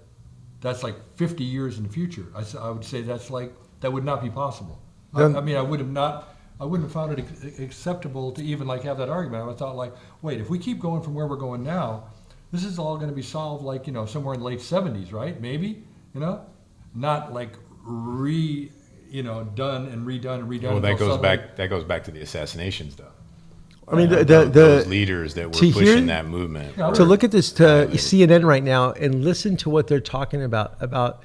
that's like 50 years in the future. I would say that would not be possible. I mean, I wouldn't have found it acceptable to even like have that argument. I would have thought like, wait, if we keep going from where we're going now, this is all going to be solved like, somewhere in the late 70s, right? Maybe, not like done and redone and redone. Well, that goes back to the assassinations, though. I mean, those leaders that were pushing that movement. Yeah, to look at this CNN right now and listen to what they're talking about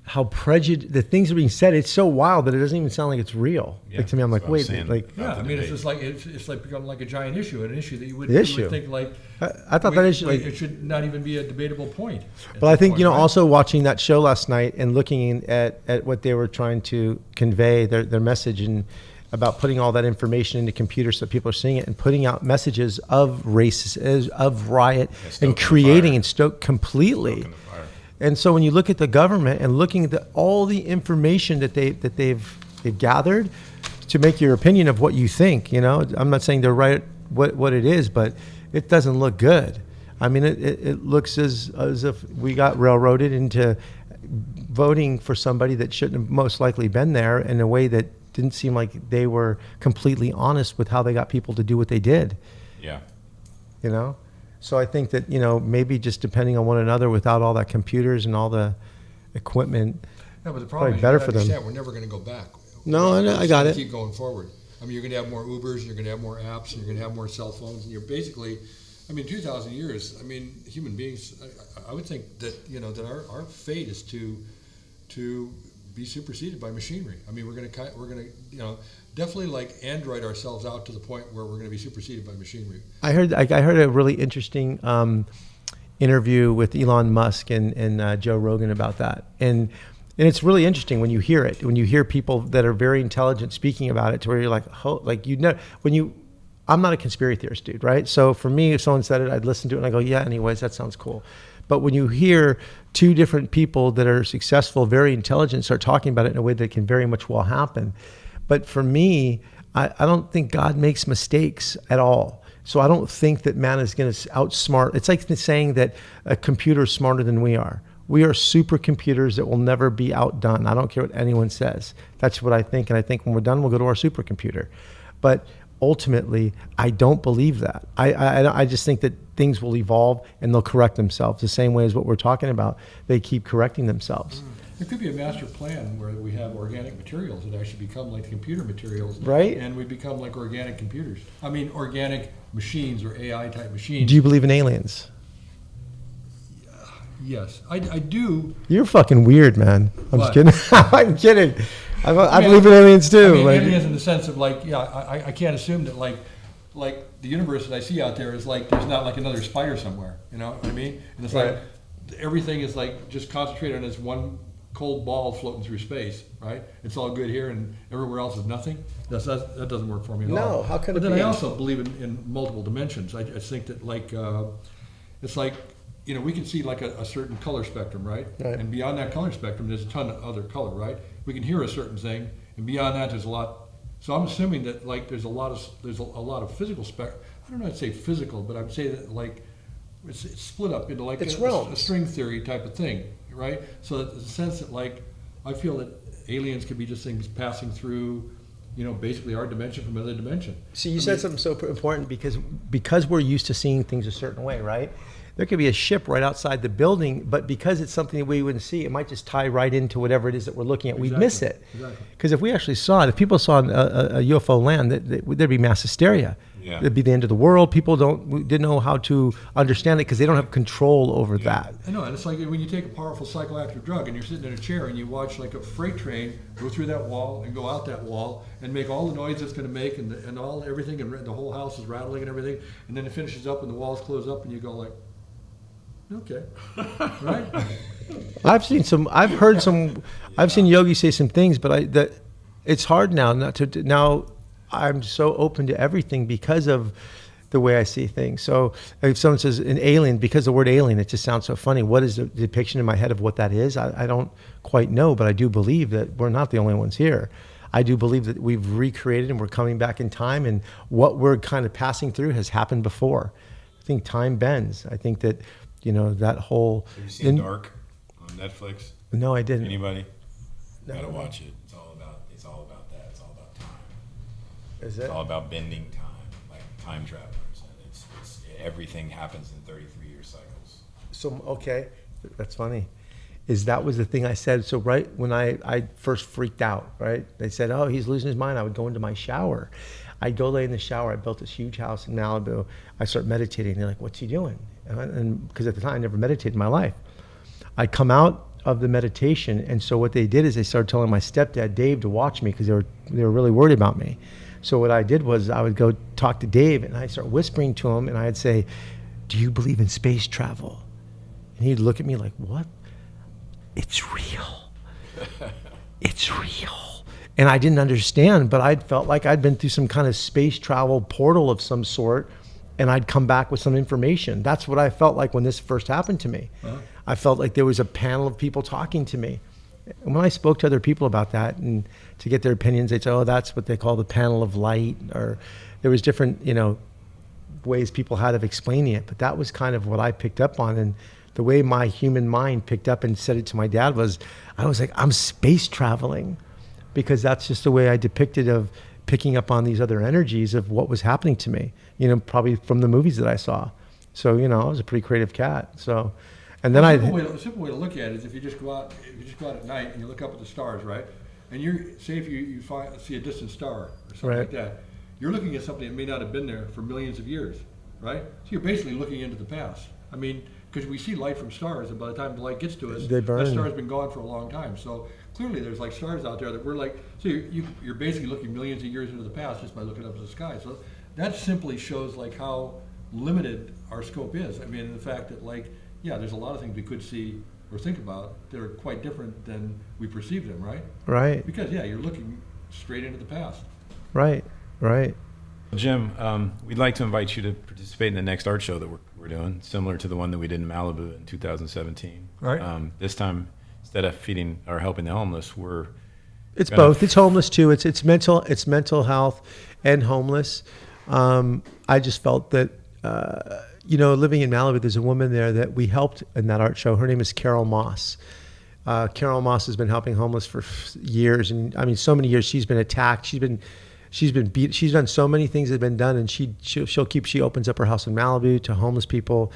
how the things are being said. It's so wild that it doesn't even sound like it's real. Yeah, like to me, I'm like, wait, like yeah. I mean, it's just like it's like become like a giant issue, an issue that you would think like. I thought that issue it should not even be a debatable point. But I think also watching that show last night and looking at what they were trying to convey their message and about putting all that information into computers so people are seeing it and putting out messages of racism, of riot, and creating and stoke completely. And so when you look at the government and looking at all the information that they've gathered to make your opinion of what you think, I'm not saying they're right what it is, but it doesn't look good. I mean, it looks as if we got railroaded into voting for somebody that shouldn't have most likely been there in a way that didn't seem like they were completely honest with how they got people to do what they did. Yeah. So I think that, maybe just depending on one another without all that computers and all the equipment, but the problem is better for them. We're never going to go back. No, I got it. Keep going forward. I mean, you're going to have more Ubers, and you're going to have more apps, and you're going to have more cell phones, and you're basically, 2,000 years, human beings, I would think that, that our fate is to be superseded by machinery. I mean, we're going to definitely like Android ourselves out to the point where we're going to be superseded by machinery. I heard a really interesting interview with Elon Musk and Joe Rogan about that, and it's really interesting when you hear it, when you hear people that are very intelligent speaking about it, to where you're like, I'm not a conspiracy theorist, dude, right? So for me, if someone said it, I'd listen to it and I go, yeah, anyways, that sounds cool. But when you hear two different people that are successful, very intelligent, start talking about it in a way that can very much well happen. But for me, I don't think God makes mistakes at all. So I don't think that man is going to outsmart. It's like saying that a computer is smarter than we are. We are supercomputers that will never be outdone. I don't care what anyone says. That's what I think. And I think when we're done, we'll go to our supercomputer. But ultimately, I don't believe that. I just think that things will evolve and they'll correct themselves the same way as what we're talking about. They keep correcting themselves. There could be a master plan where we have organic materials that actually become like computer materials. Right. And we become like organic computers. Organic machines or AI type machines. Do you believe in aliens? Yes, I do. You're fucking weird, man. I'm just kidding. I'm kidding. I believe in aliens too. Aliens in the sense of I can't assume that like the universe that I see out there is like there's not like another spider somewhere. You know what I mean? And it's like everything is like just concentrated on this one cold ball floating through space, right? It's all good here and everywhere else is nothing. That doesn't work for me at all. No, how can it be? But then I also believe in multiple dimensions. I think that it's like, we can see like a certain color spectrum, right? And beyond that color spectrum, there's a ton of other color, right? We can hear a certain thing, and beyond that, there's a lot. So I'm assuming that like there's a lot of physical I don't know I'd say physical, but I'd say that like it's split up into like a string theory type of thing, right? So that the sense that like I feel that aliens could be just things passing through, basically our dimension from another dimension. See, you said something so important because we're used to seeing things a certain way, right? there could be a ship right outside the building, but because it's something that we wouldn't see, it might just tie right into whatever it is that we're looking at. We'd miss it. Exactly. Because if we actually saw it, if people saw a UFO land, there'd be mass hysteria. Yeah. It'd be the end of the world. People didn't know how to understand it because they don't have control over that. I know, and it's like when you take a powerful psychoactive drug and you're sitting in a chair and you watch like a freight train go through that wall and go out that wall and make all the noise it's going to make and everything, and the whole house is rattling and everything, and then it finishes up and the walls close up and you go like, okay, right? I've seen Yogi say some things, but it's hard now now I'm so open to everything because of the way I see things. So if someone says an alien, because the word alien, it just sounds so funny. What is the depiction in my head of what that is? I don't quite know, but I do believe that we're not the only ones here. I do believe that we've recreated and we're coming back in time, and what we're kind of passing through has happened before. I think time bends. I think that, that whole... Have you seen Dark on Netflix? No, I didn't. Anybody? No. Gotta watch it. It's all about that. It's all about time. Is It's it? all about bending time, like time travelers. And it's everything happens in 33-year cycles. So, okay, that's funny. That was the thing I said. So right when I first freaked out, right? They said, oh, he's losing his mind. I would go into my shower. I'd go lay in the shower. I built this huge house in Malibu. I start meditating. They're like, what's he doing? And because at the time I never meditated in my life. I'd come out of the meditation, and so what they did is they started telling my stepdad, Dave, to watch me because they were really worried about me. So what I did was I would go talk to Dave, and I'd start whispering to him, and I'd say, do you believe in space travel? And he'd look at me like, what? It's real. It's real. And I didn't understand, but I felt like I'd been through some kind of space travel portal of some sort, and I'd come back with some information. That's what I felt like when this first happened to me. Uh-huh. I felt like there was a panel of people talking to me. And when I spoke to other people about that and to get their opinions, they'd say, oh, that's what they call the panel of light, or there was different, ways people had of explaining it. But that was kind of what I picked up on. And the way my human mind picked up and said it to my dad was, I was like, I'm space traveling, because that's just the way I depicted of picking up on these other energies of what was happening to me, probably from the movies that I saw. So, I was a pretty creative cat. So, and then The simple way to look at it is if you just go out at night and you look up at the stars, right? And say if you see a distant star or something Right. like that, you're looking at something that may not have been there for millions of years, right? So you're basically looking into the past. I mean, because we see light from stars, and by the time the light gets to us, They burn. that star's been gone for a long time. So clearly there's like stars out there that we're like, so you're basically looking millions of years into the past just by looking up at the sky. So that simply shows like how limited our scope is. I mean, the fact that there's a lot of things we could see or think about that are quite different than we perceive them, right? Right, Because you're looking straight into the past. right. Jim, we'd like to invite you to participate in the next art show that we're doing, similar to the one that we did in Malibu in 2017. Right. This time, instead of feeding or helping the homeless, It's both. It's homeless too. It's mental health and homeless. I just felt that, living in Malibu, there's a woman there that we helped in that art show. Her name is Carol Moss. Carol Moss has been helping homeless for years, and I mean, so many years. She's been attacked. She's been beat. She's done so many things that have been done, and she opens up her house in Malibu to homeless people.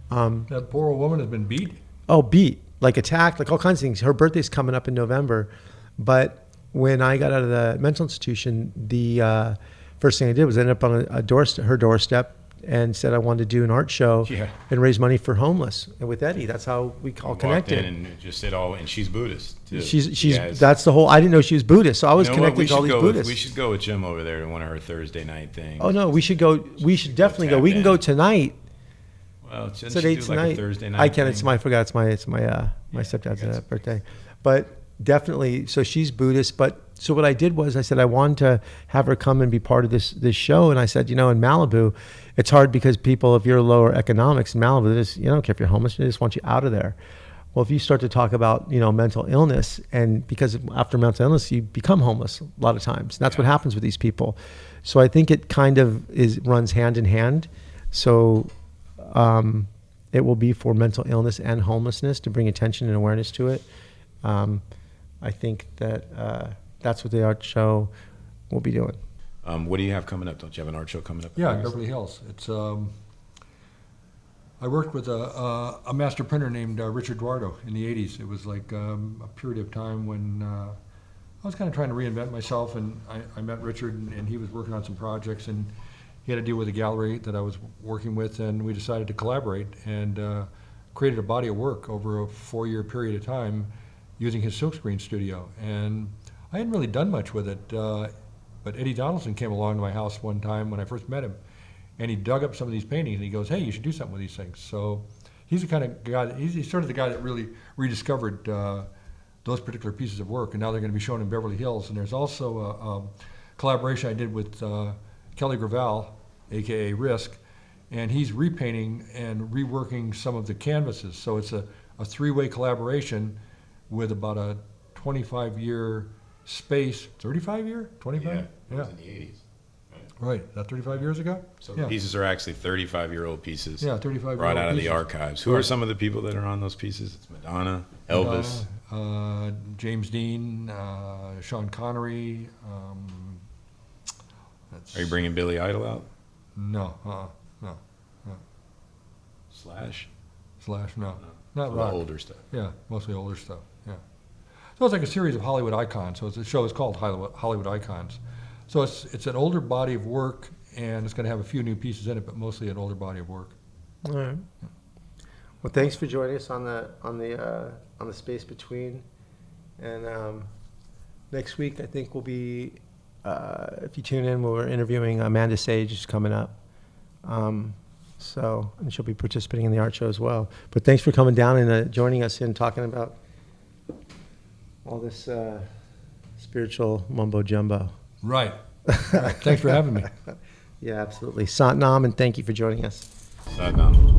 That poor old woman has been beat. Oh, beat, like attacked, like all kinds of things. Her birthday's coming up in November, but when I got out of the mental institution, the first thing I did was end up on her doorstep and said I wanted to do an art show and raise money for homeless. And with Eddie, that's how we all connected. In and just said and she's Buddhist too. That's the whole. I didn't know she was Buddhist, so I was connected to all these Buddhists. We should go with Jim over there to one of her Thursday night things. Oh no, we should go. We should definitely go. We can go tonight. Well, It's at 8 tonight. Like a Thursday night. I can't. Thing. I forgot. It's my stepdad's birthday, but definitely. So she's Buddhist, but so what I did was I said I wanted to have her come and be part of this show, and I said, in Malibu, it's hard because people, if you're lower economics in Malibu, they just, don't care if you're homeless, they just want you out of there. Well, if you start to talk about mental illness, and because after mental illness you become homeless a lot of times, and that's what happens with these people. So I think it kind of runs hand in hand. So it will be for mental illness and homelessness to bring attention and awareness to it. I think that that's what the art show will be doing. What do you have coming up? Don't you have an art show coming up? Yeah, in Beverly Hills. It's I worked with a master printer named Richard Duardo in the 80s. It was like a period of time when I was kind of trying to reinvent myself, and I met Richard, and he was working on some projects, and he had to deal with a gallery that I was working with, and we decided to collaborate and created a body of work over a 4-year period of time using his silkscreen studio. And I hadn't really done much with it, but Eddie Donaldson came along to my house one time when I first met him, and he dug up some of these paintings, and he goes, "Hey, you should do something with these things." So he's the kind of guy, he's sort of the guy that really rediscovered those particular pieces of work, and now they're going to be shown in Beverly Hills. And there's also a collaboration I did with Kelly Gravel, aka Risk, and he's repainting and reworking some of the canvases. So it's a 3-way collaboration with about a 25-year space. 35-year? 25? Yeah, it was in the 80s. Right. Is that 35 years ago? So Yeah. the pieces are actually 35-year-old pieces. Yeah, 35-year-old brought out of the pieces. archives. Who are some of the people that are on those pieces? It's Madonna, Elvis. James Dean, Sean Connery. Are you bringing Billy Idol out? No, no. Slash? Slash, no. No. Not The rock. older stuff. Yeah, mostly older stuff, yeah. So it's like a series of Hollywood icons. So the show is called Hollywood Icons. So it's an older body of work, and it's going to have a few new pieces in it, but mostly an older body of work. All right. Well, thanks for joining us on the space between. And next week, I think we'll be, if you tune in, we're interviewing Amanda Sage, who's coming up. So, and she'll be participating in the art show as well. But thanks for coming down and joining us and talking about all this spiritual mumbo jumbo. Right. Thanks for having me. Yeah, absolutely. Sant Nam, and thank you for joining us. Sad now.